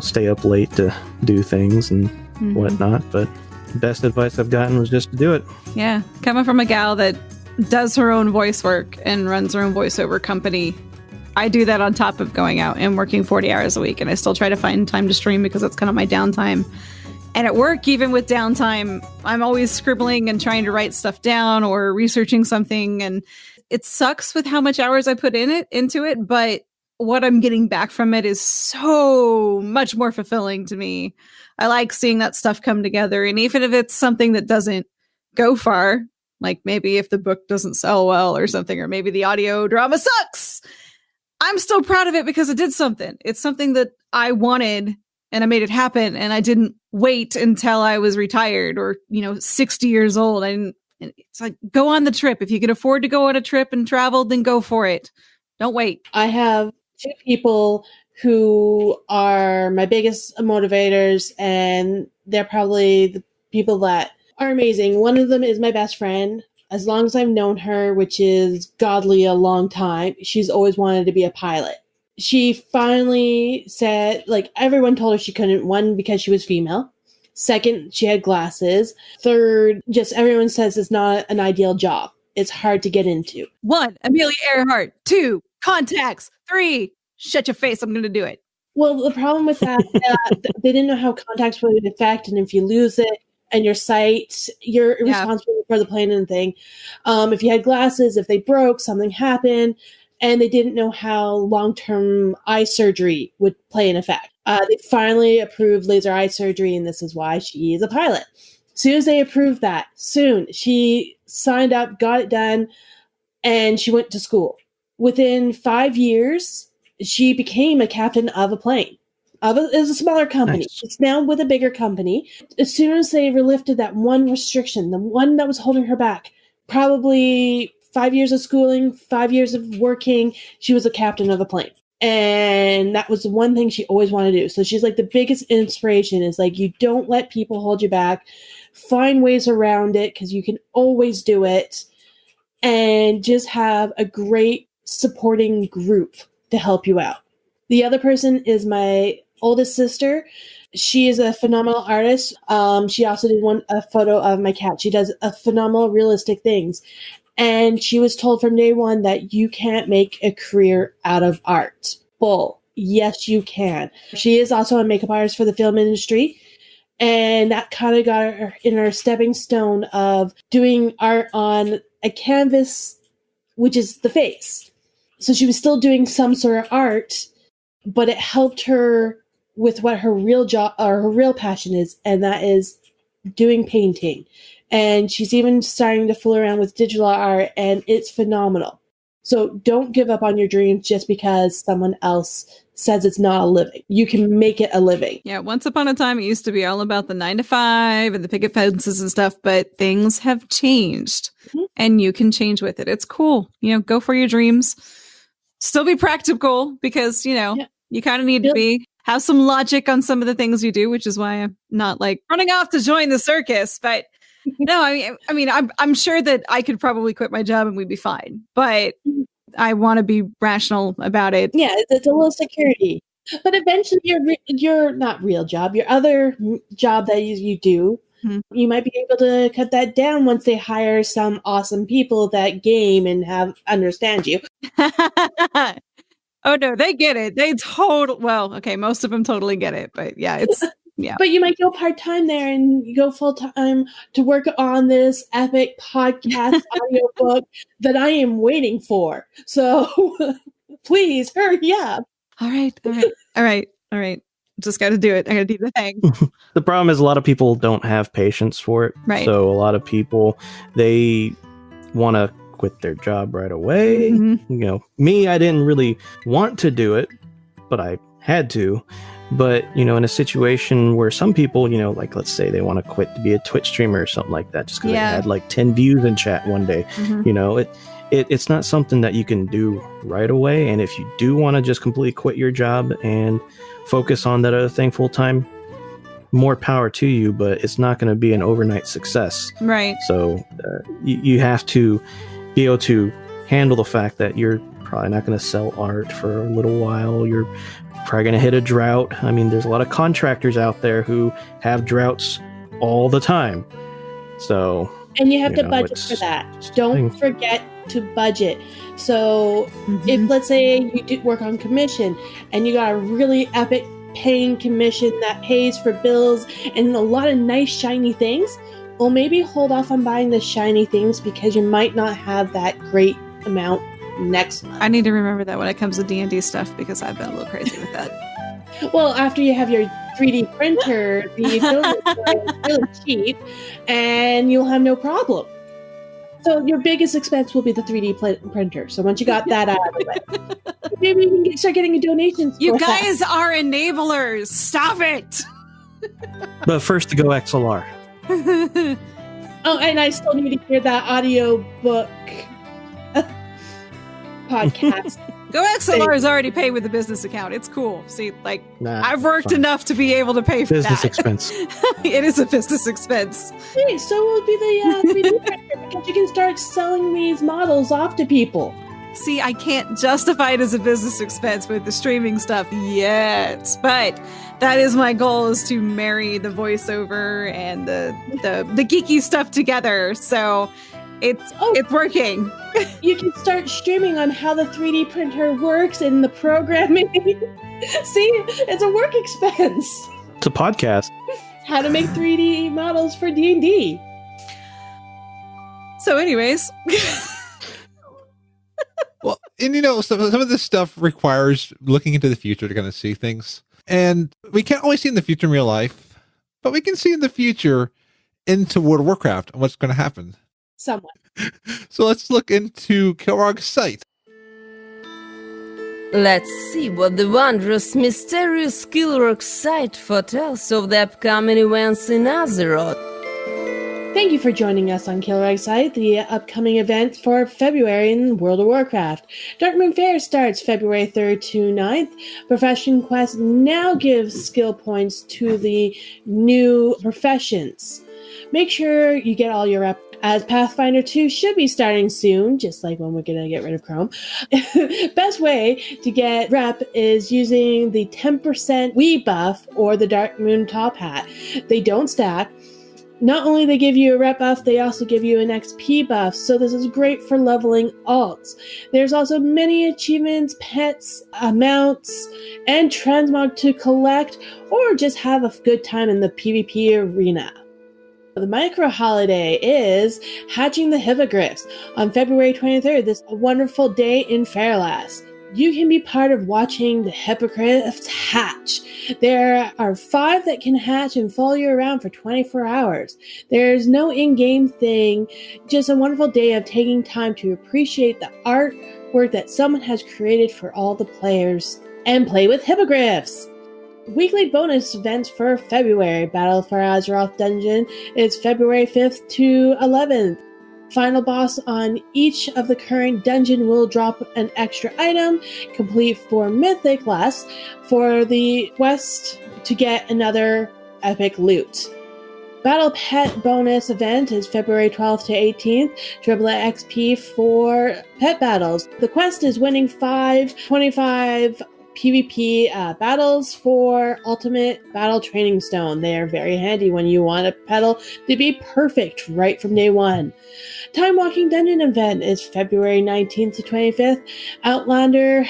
stay up late to do things and whatnot. But the best advice I've gotten was just to do it. Yeah, coming from a gal that does her own voice work and runs her own voiceover company, I do that on top of going out and working 40 hours a week, and I still try to find time to stream because that's kind of my downtime. And at work, even with downtime, I'm always scribbling and trying to write stuff down or researching something, and it sucks with how much hours I put into it, but what I'm getting back from it is so much more fulfilling to me. I like seeing that stuff come together, and even if it's something that doesn't go far, like maybe if the book doesn't sell well or something, or maybe the audio drama sucks, I'm still proud of it because it did something. It's something that I wanted and I made it happen, and I didn't wait until I was retired or, 60 years old. It's like, go on the trip. If you can afford to go on a trip and travel, then go for it. Don't wait. I have two people who are my biggest motivators, and they're probably the people that are amazing. One of them is my best friend. As long as I've known her, which is godly a long time, she's always wanted to be a pilot. She finally said, everyone told her she couldn't. One, because she was female. Second, she had glasses. Third, just everyone says it's not an ideal job. It's hard to get into. 1, Amelia Earhart. 2, contacts. 3, shut your face. I'm going to do it. Well, the problem with that, they didn't know how contacts would affect, and if you lose it and your sight, you're responsible for the plane and thing. If you had glasses, if they broke, something happened, and they didn't know how long-term eye surgery would play an effect. They finally approved laser eye surgery, and this is why she is a pilot. As soon as they approved that, she signed up, got it done, and she went to school. Within 5 years, she became a captain of a plane. It was a smaller company. Nice. It's now with a bigger company. As soon as they lifted that one restriction, the one that was holding her back, probably 5 years of schooling, 5 years of working, she was a captain of a plane. And that was the one thing she always wanted to do. So she's like, the biggest inspiration is like, you don't let people hold you back. Find ways around it, because you can always do it. And just have a great supporting group to help you out. The other person is my oldest sister. She is a phenomenal artist. She also did a photo of my cat. She does a phenomenal realistic things. And she was told from day one that you can't make a career out of art. Bull. Yes, you can. She is also a makeup artist for the film industry. And that kind of got her in her stepping stone of doing art on a canvas, which is the face. So she was still doing some sort of art, but it helped her with what her real job or her real passion is, and that is doing painting. And she's even starting to fool around with digital art, and it's phenomenal. So don't give up on your dreams just because someone else says it's not a living. You can make it a living. Yeah, once upon a time, it used to be all about the 9 to 5 and the picket fences and stuff, but things have changed, and you can change with it. It's cool. Go for your dreams. Still be practical, because, you kind of need to have some logic on some of the things you do, which is why I'm not like running off to join the circus. But no, I mean, I'm sure that I could probably quit my job and we'd be fine. But I want to be rational about it. Yeah, it's a little security. But eventually, your not real job, your other job that you do, you might be able to cut that down once they hire some awesome people that game and understand you. Oh no, they get it. Well, okay, most of them totally get it, but yeah, Yeah. But you might go part-time there and you go full-time to work on this epic podcast audiobook that I am waiting for. So please hurry up. All right. Just got to do it. I got to do the thing. The problem is a lot of people don't have patience for it. Right. So a lot of people, they want to quit their job right away. Mm-hmm. You know, me, I didn't really want to do it, but I had to. But, you know, in a situation where some people, you know, like let's say they want to quit to be a Twitch streamer or something like that, just because they had like 10 views in chat one day, you know, it's not something that you can do right away. And if you do want to just completely quit your job and focus on that other thing full time, more power to you, but it's not going to be an overnight success. Right. So you have to be able to handle the fact that you're probably not going to sell art for a little while. You're probably going to hit a drought. I mean, there's a lot of contractors out there who have droughts all the time. So, and you have to budget for that. Don't forget to budget. So if, let's say, you do work on commission and you got a really epic paying commission that pays for bills and a lot of nice shiny things, well, maybe hold off on buying the shiny things because you might not have that great amount next month. I need to remember that when it comes to D&D stuff because I've been a little crazy with that. Well, after you have your 3D printer, the filament is really cheap and you'll have no problem. So your biggest expense will be the 3D printer. So once you got that out of the way, maybe you can start getting a donation. You guys are enablers. Stop it. but first to go XLR. Oh, and I still need to hear that audio book podcast. Go XLR is already paid with a business account. It's cool. See, like, I've worked enough to be able to pay for business that. expense. It is a business expense. Hey, so will be the 3D printer because you can start selling these models off to people. See, I can't justify it as a business expense with the streaming stuff yet, but that is my goal, is to marry the voiceover and the geeky stuff together. So it's working. You can start streaming on how the 3D printer works and the programming. See, it's a work expense. It's a podcast. How to make 3D models for D&D. So anyways... Well, and you know, some of this stuff requires looking into the future to kind of see things. And we can't always see in the future in real life, but we can see in the future into World of Warcraft and what's going to happen. Somewhat. So let's look into Kilrog's site. Let's see what the wondrous, mysterious Kilrog site foretells of the upcoming events in Azeroth. Thank you for joining us on Kilrog's site, the upcoming event for February in World of Warcraft. Darkmoon Fair starts February 3rd to 9th. Profession Quest now gives skill points to the new professions. Make sure you get all your rep, as Pathfinder 2 should be starting soon, just like when we're going to get rid of Chrome. Best way to get rep is using the 10% Wii buff or the Darkmoon top hat. They don't stack. Not only they give you a rep buff, they also give you an XP buff, so this is great for leveling alts. There's also many achievements, pets, mounts, and transmog to collect, or just have a good time in the PvP arena. The micro holiday is Hatching the Hippogriffs on February 23rd, this wonderful day in Fairlass. You can be part of watching the hippogriffs hatch. There are 5 that can hatch and follow you around for 24 hours. There's no in-game thing, just a wonderful day of taking time to appreciate the artwork that someone has created for all the players and play with hippogriffs. Weekly bonus events for February. Battle for Azeroth Dungeon is February 5th to 11th. Final boss on each of the current dungeon will drop an extra item, complete for Mythic less, for the quest to get another epic loot. Battle Pet bonus event is February 12th to 18th, triple XP for pet battles. The quest is winning 5 25 PvP battles for Ultimate Battle Training Stone. They are very handy when you want a pedal to be perfect right from day one. Time Walking Dungeon event is February 19th to 25th. Outlander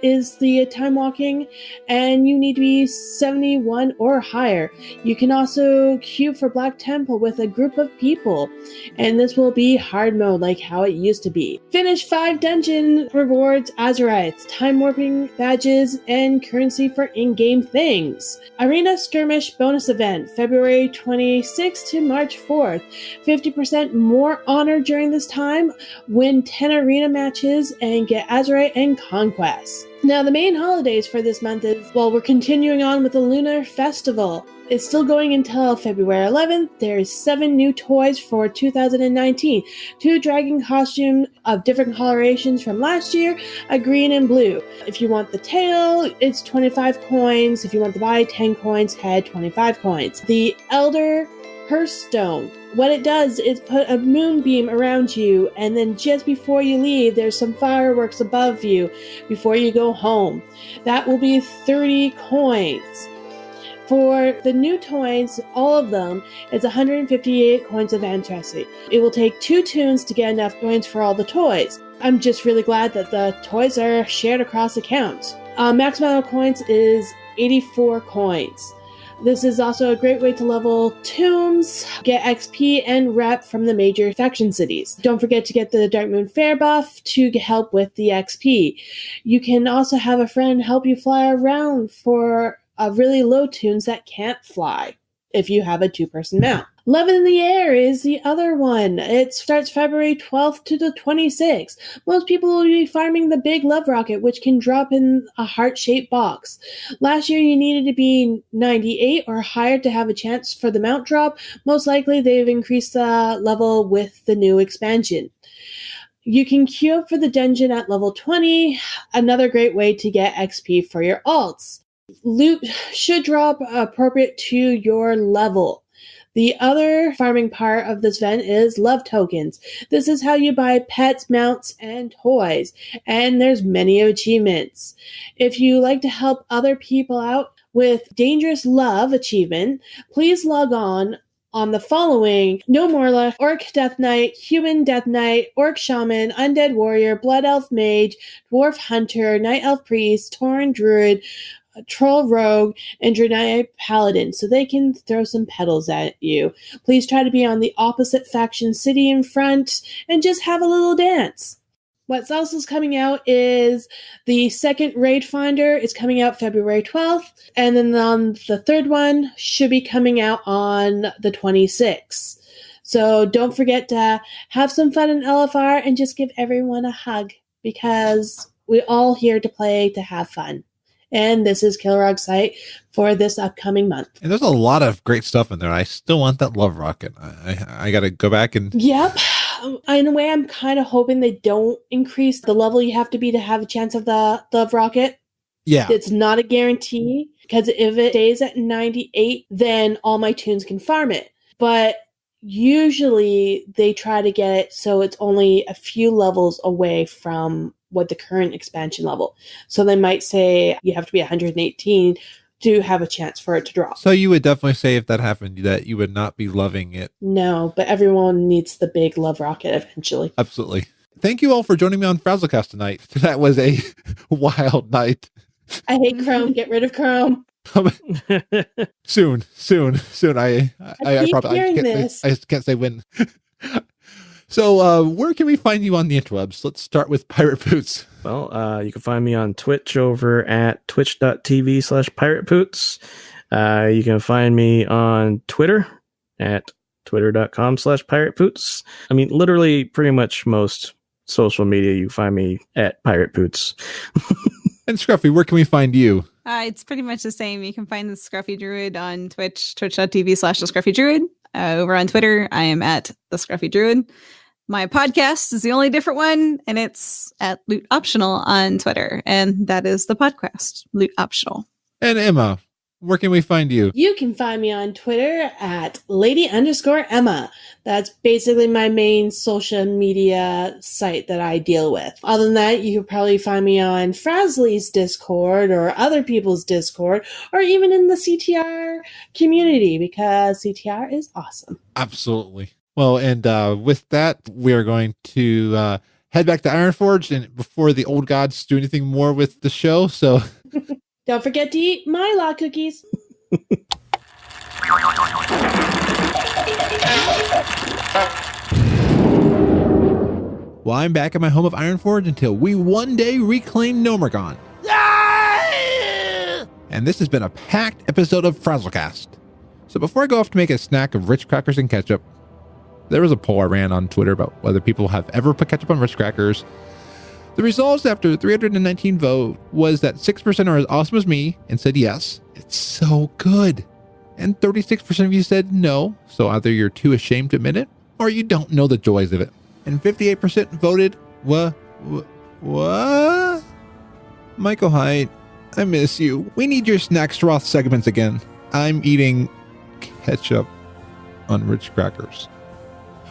is the time walking, and you need to be 71 or higher. You can also queue for Black Temple with a group of people, and this will be hard mode like how it used to be. Finish 5 dungeon rewards, Azurites, time warping badges, and currency for in-game things. Arena Skirmish bonus event, February 26th to March 4th. 50% more honor during this time. Win 10 arena matches and get Azurite and Conquest. Now, the main holidays for this month is, well, we're continuing on with the Lunar Festival. It's still going until February 11th. There's 7 new toys for 2019. 2 dragon costumes of different colorations from last year, a green and blue. If you want the tail, it's 25 coins. If you want the body, 10 coins. Head, 25 coins. The Elder Hearthstone. What it does is put a moonbeam around you, and then just before you leave, there's some fireworks above you before you go home. That will be 30 coins. For the new toys, all of them, it's 158 coins of Ancestry. It will take 2 tunes to get enough coins for all the toys. I'm just really glad that the toys are shared across accounts. Max amount of coins is 84 coins. This is also a great way to level tombs, get XP and rep from the major faction cities. Don't forget to get the Dark Moon Fair buff to help with the XP. You can also have a friend help you fly around for really low tunes that can't fly if you have a 2-person mount. Love in the Air is the other one. It starts February 12th to the 26th. Most people will be farming the Big Love Rocket, which can drop in a heart-shaped box. Last year, you needed to be 98 or higher to have a chance for the mount drop. Most likely, they've increased the level with the new expansion. You can queue up for the dungeon at level 20, another great way to get XP for your alts. Loot should drop appropriate to your level. The other farming part of this event is love tokens. This is how you buy pets, mounts, and toys, and there's many achievements. If you like to help other people out with Dangerous Love achievement, please log on the following: No Morlock, Orc Death Knight, Human Death Knight, Orc Shaman, Undead Warrior, Blood Elf Mage, Dwarf Hunter, Night Elf Priest, Tauren Druid, Troll Rogue, and Draenei Paladin, so they can throw some petals at you. Please try to be on the opposite faction city in front and just have a little dance. What's also coming out is the second Raid Finder is coming out February 12th, and then the third one should be coming out on the 26th. So don't forget to have some fun in LFR and just give everyone a hug, because we're all here to play to have fun. And this is Kilrog's site for this upcoming month. And there's a lot of great stuff in there. I still want that Love Rocket. I got to go back and... Yep. In a way, I'm kind of hoping they don't increase the level you have to be to have a chance of the Love Rocket. Yeah. It's not a guarantee, because if it stays at 98, then all my tunes can farm it. But usually they try to get it so it's only a few levels away from what the current expansion level. So they might say you have to be 118 to have a chance for it to drop. So you would definitely say if that happened that you would not be loving it. No, but everyone needs the big Love Rocket eventually. Absolutely. Thank you all for joining me on FrazlCast tonight. That was a wild night. I hate Chrome. Get rid of Chrome. Soon. I can't say when. So, where can we find you on the interwebs? Let's start with Pirate Poots. Well, you can find me on Twitch over at twitch.tv/piratepoots. You can find me on Twitter at twitter.com/piratepoots. I mean, literally pretty much most social media, you find me at Pirate Poots. And Scruffy, where can we find you? It's pretty much the same. You can find the Scruffy Druid on Twitch, twitch.tv/thescruffydruid. Over on Twitter, I am at the Scruffy Druid. My podcast is the only different one, and it's at Loot Optional on Twitter. And that is the podcast, Loot Optional. And Emma, Where can we find you? You can find me on Twitter at lady_Emma. That's basically my main social media site that I deal with. Other than that, you could probably find me on Frazley's Discord or other people's Discord, or even in the CTR community, because CTR is awesome. Absolutely. Well, and with that, we are going to head back to Ironforge, and before the old gods do anything more with the show, so... Don't forget to eat my law cookies. Well, I'm back at my home of Ironforge until we one day reclaim Gnomergon. And this has been a packed episode of FrazlCast. So before I go off to make a snack of Ritz crackers and ketchup, there was a poll I ran on Twitter about whether people have ever put ketchup on Ritz crackers. The results after 319 vote was that 6% are as awesome as me and said yes, it's so good. And 36% of you said no, so either you're too ashamed to admit it, or you don't know the joys of it. And 58% voted, what? Michael Haidt, I miss you. We need your Snack Stroth segments again. I'm eating ketchup on Ritz crackers.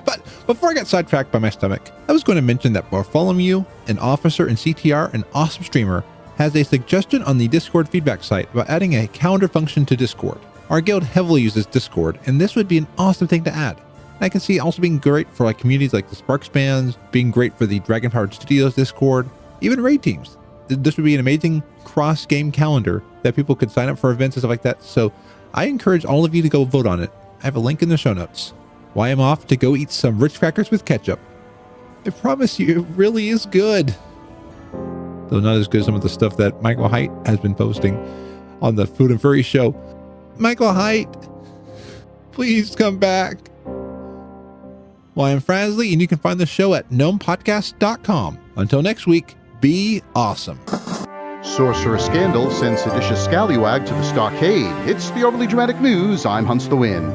But before I got sidetracked by my stomach, I was going to mention that Bartholomew, an officer in CTR, an awesome streamer, has a suggestion on the Discord feedback site about adding a calendar function to Discord. Our guild heavily uses Discord, and this would be an awesome thing to add. I can see it also being great for communities like the Sparkspans, being great for the Dragon Powered Studios Discord, even raid teams. This would be an amazing cross-game calendar that people could sign up for events and stuff like that. So I encourage all of you to go vote on it. I have a link in the show notes. Why I'm off to go eat some Ritz crackers with ketchup. I promise you, it really is good. Though not as good as some of the stuff that Michael Haidt has been posting on the Food and Furry show. Michael Haidt, please come back. Well, I'm Frazley, and you can find the show at gnomepodcast.com. Until next week, be awesome. Sorcerer Scandal sends seditious scallywag to the stockade. It's the overly dramatic news. I'm Hunts the Wind.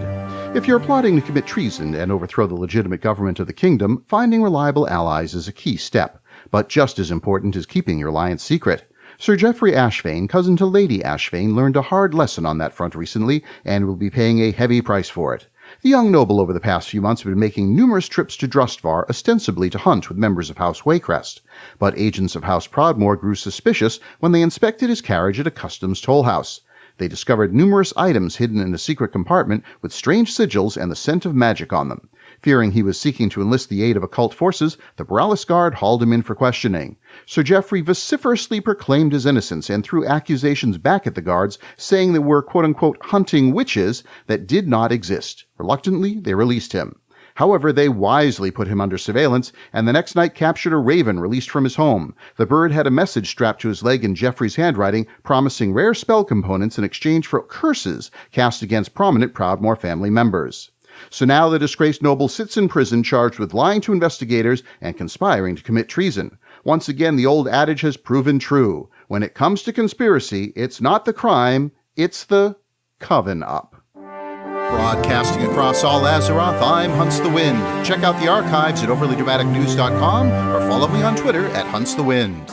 If you're plotting to commit treason and overthrow the legitimate government of the kingdom, finding reliable allies is a key step. But just as important is keeping your alliance secret. Sir Geoffrey Ashvane, cousin to Lady Ashvane, learned a hard lesson on that front recently and will be paying a heavy price for it. The young noble over the past few months have been making numerous trips to Drustvar, ostensibly to hunt with members of House Waycrest. But agents of House Proudmoore grew suspicious when they inspected his carriage at a customs toll house. They discovered numerous items hidden in a secret compartment with strange sigils and the scent of magic on them. Fearing he was seeking to enlist the aid of occult forces, the Borealis Guard hauled him in for questioning. Sir Geoffrey vociferously proclaimed his innocence and threw accusations back at the guards, saying they were quote-unquote hunting witches that did not exist. Reluctantly, they released him. However, they wisely put him under surveillance, and the next night captured a raven released from his home. The bird had a message strapped to his leg in Geoffrey's handwriting, promising rare spell components in exchange for curses cast against prominent Proudmoore family members. So now the disgraced noble sits in prison charged with lying to investigators and conspiring to commit treason. Once again, the old adage has proven true. When it comes to conspiracy, it's not the crime, it's the coven-up. Broadcasting across all Azeroth, I'm Hunts the Wind. Check out the archives at overlydramaticnews.com or follow me on Twitter at Hunts the Wind.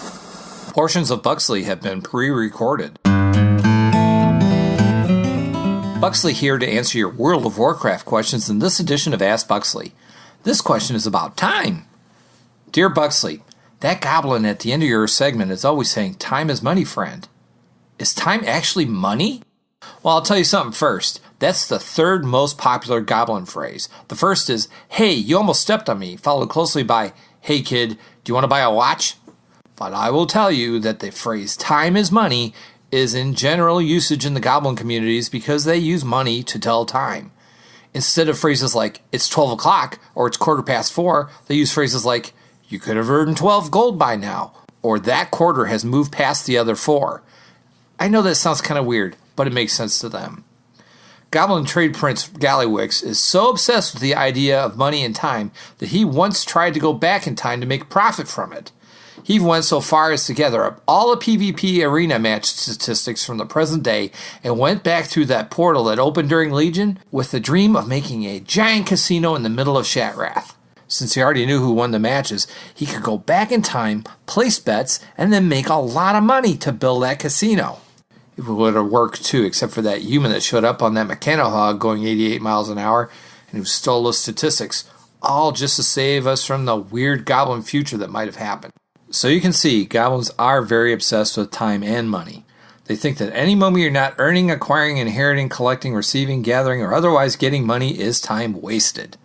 Portions of Buxley have been pre-recorded. Buxley here to answer your World of Warcraft questions in this edition of Ask Buxley. This question is about time. Dear Buxley, that goblin at the end of your segment is always saying, "Time is money, friend." Is time actually money? Well, I'll tell you something first. That's the third most popular goblin phrase. The first is, "Hey, you almost stepped on me," followed closely by, "Hey kid, do you want to buy a watch?" But I will tell you that the phrase "time is money" is in general usage in the goblin communities because they use money to tell time. Instead of phrases like, "It's 12 o'clock," or "It's 4:15," they use phrases like, "You could have earned 12 gold by now," or "That quarter has moved past the other 4. I know that sounds kind of weird, but it makes sense to them. Goblin trade prince Gallywix is so obsessed with the idea of money and time that he once tried to go back in time to make profit from it. He went so far as to gather up all the PvP arena match statistics from the present day and went back through that portal that opened during Legion with the dream of making a giant casino in the middle of Shatrath. Since he already knew who won the matches, he could go back in time, place bets, and then make a lot of money to build that casino. it would have worked too, except for that human that showed up on that Mechanohog going 88 miles an hour and who stole those statistics, all just to save us from the weird goblin future that might have happened. So you can see, goblins are very obsessed with time and money. They think that any moment you're not earning, acquiring, inheriting, collecting, receiving, gathering, or otherwise getting money is time wasted.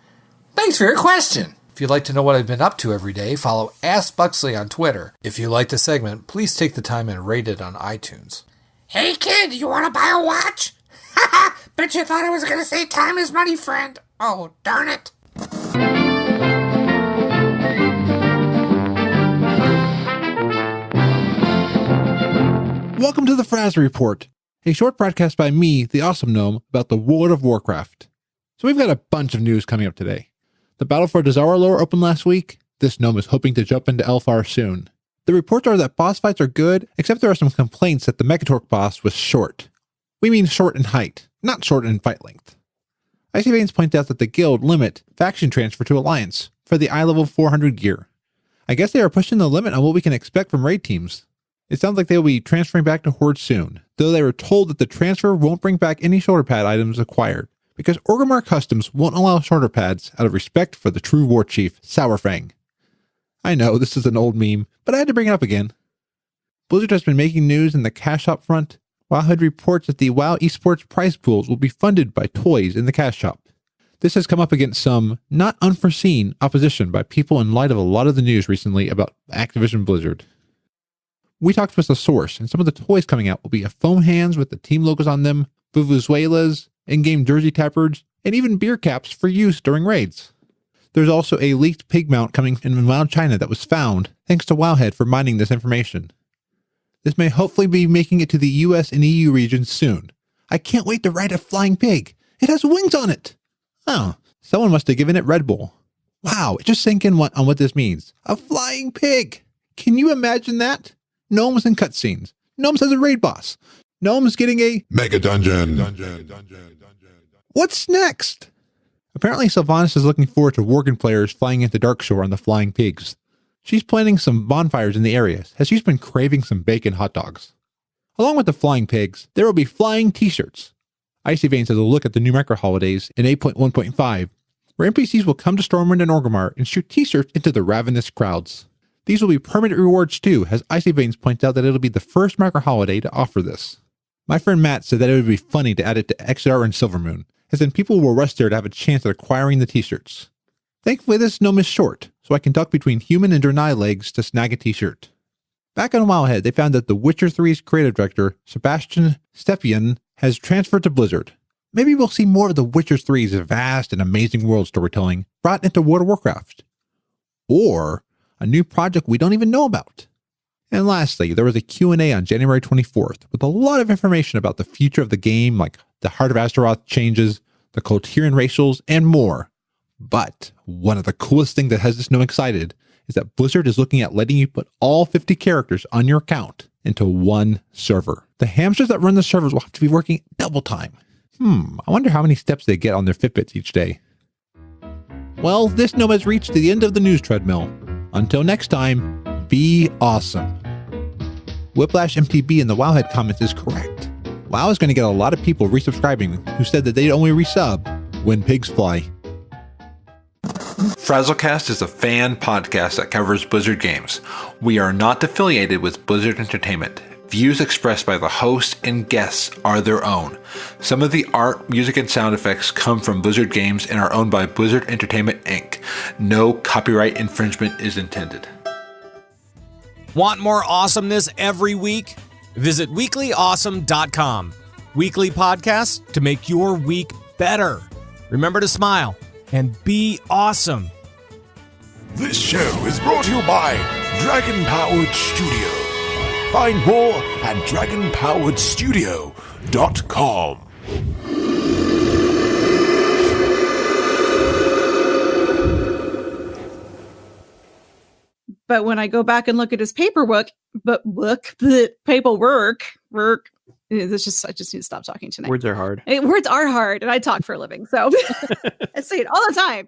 Thanks for your question. If you'd like to know what I've been up to every day, follow Ask Buxley on Twitter. If you like the segment, please take the time and rate it on iTunes. Hey kid, you want to buy a watch? Haha, bet you thought I was going to say time is money, friend. Oh, darn it. Welcome to the Frazley Report, a short broadcast by me, the Awesome Gnome, about the World of Warcraft. So we've got a bunch of news coming up today. The Battle for Dazara lore opened last week. This gnome is hoping to jump into Elfar soon. The reports are that boss fights are good, except there are some complaints that the Megatorque boss was short. We mean short in height, not short in fight length. Icy Veins point out that the guild limit faction transfer to Alliance for the eye level 400 gear. I guess they are pushing the limit on what we can expect from raid teams. It sounds like they will be transferring back to Horde soon, though they were told that the transfer won't bring back any shoulder pad items acquired, because Orgrimmar Customs won't allow shoulder pads out of respect for the true war chief, Sourfang. I know, this is an old meme, but I had to bring it up again. Blizzard has been making news in the cash shop front. Wowhead reports that the WoW esports prize pools will be funded by toys in the cash shop. This has come up against some not unforeseen opposition by people in light of a lot of the news recently about Activision Blizzard. We talked with a source, and some of the toys coming out will be foam hands with the team logos on them, vuvuzelas, in-game jersey tappers, and even beer caps for use during raids. There's also a leaked pig mount coming in WoW China that was found, thanks to Wowhead for mining this information. This may hopefully be making it to the US and EU regions soon. I can't wait to ride a flying pig. It has wings on it. Oh, someone must have given it Red Bull. Wow, it just sank in on what this means. A flying pig. Can you imagine that? Gnomes and cutscenes. Gnomes has a raid boss. Gnomes getting a Mega Dungeon. What's next? Apparently Sylvanas is looking forward to Worgen players flying into Darkshore on the flying pigs. She's planning some bonfires in the area, as she's been craving some bacon hot dogs. Along with the flying pigs, there will be flying t-shirts. Icy Veins has a look at the new micro holidays in 8.1.5, where NPCs will come to Stormwind and Orgrimmar and shoot t-shirts into the ravenous crowds. These will be permanent rewards too, as Icy Veins points out that it'll be the first micro holiday to offer this. My friend Matt said that it would be funny to add it to XR and Silvermoon, as then people will rush there to have a chance at acquiring the t-shirts. Thankfully this gnome is short, so I can duck between human and Draenei legs to snag a t-shirt. Back on Wowhead, they found that The Witcher 3's creative director, Sebastian Stepien, has transferred to Blizzard. Maybe we'll see more of The Witcher 3's vast and amazing world storytelling brought into World of Warcraft. Or a new project we don't even know about. And lastly, there was a Q&A on January 24th with a lot of information about the future of the game, like the Heart of Azeroth changes, the Koltirian racials, and more. But one of the coolest things that has this gnome excited is that Blizzard is looking at letting you put all 50 characters on your account into one server. The hamsters that run the servers will have to be working double time. I wonder how many steps they get on their Fitbits each day. Well, this gnome has reached the end of the news treadmill. Until next time, be awesome. Whiplash MTB in the Wowhead comments is correct. WoW is going to get a lot of people resubscribing who said that they'd only resub when pigs fly. FrazlCast is a fan podcast that covers Blizzard games. We are not affiliated with Blizzard Entertainment. Views expressed by the host and guests are their own. Some of the art, music, and sound effects come from Blizzard games and are owned by Blizzard Entertainment, Inc. No copyright infringement is intended. Want more awesomeness every week? Visit weeklyawesome.com. Weekly podcasts to make your week better. Remember to smile and be awesome. This show is brought to you by Dragon Powered Studio. Find more at dragonpoweredstudio.com. But when I go back and look at his paperwork, it's just I just need to stop talking tonight. Words are hard. Words are hard, and I talk for a living, so I say it all the time.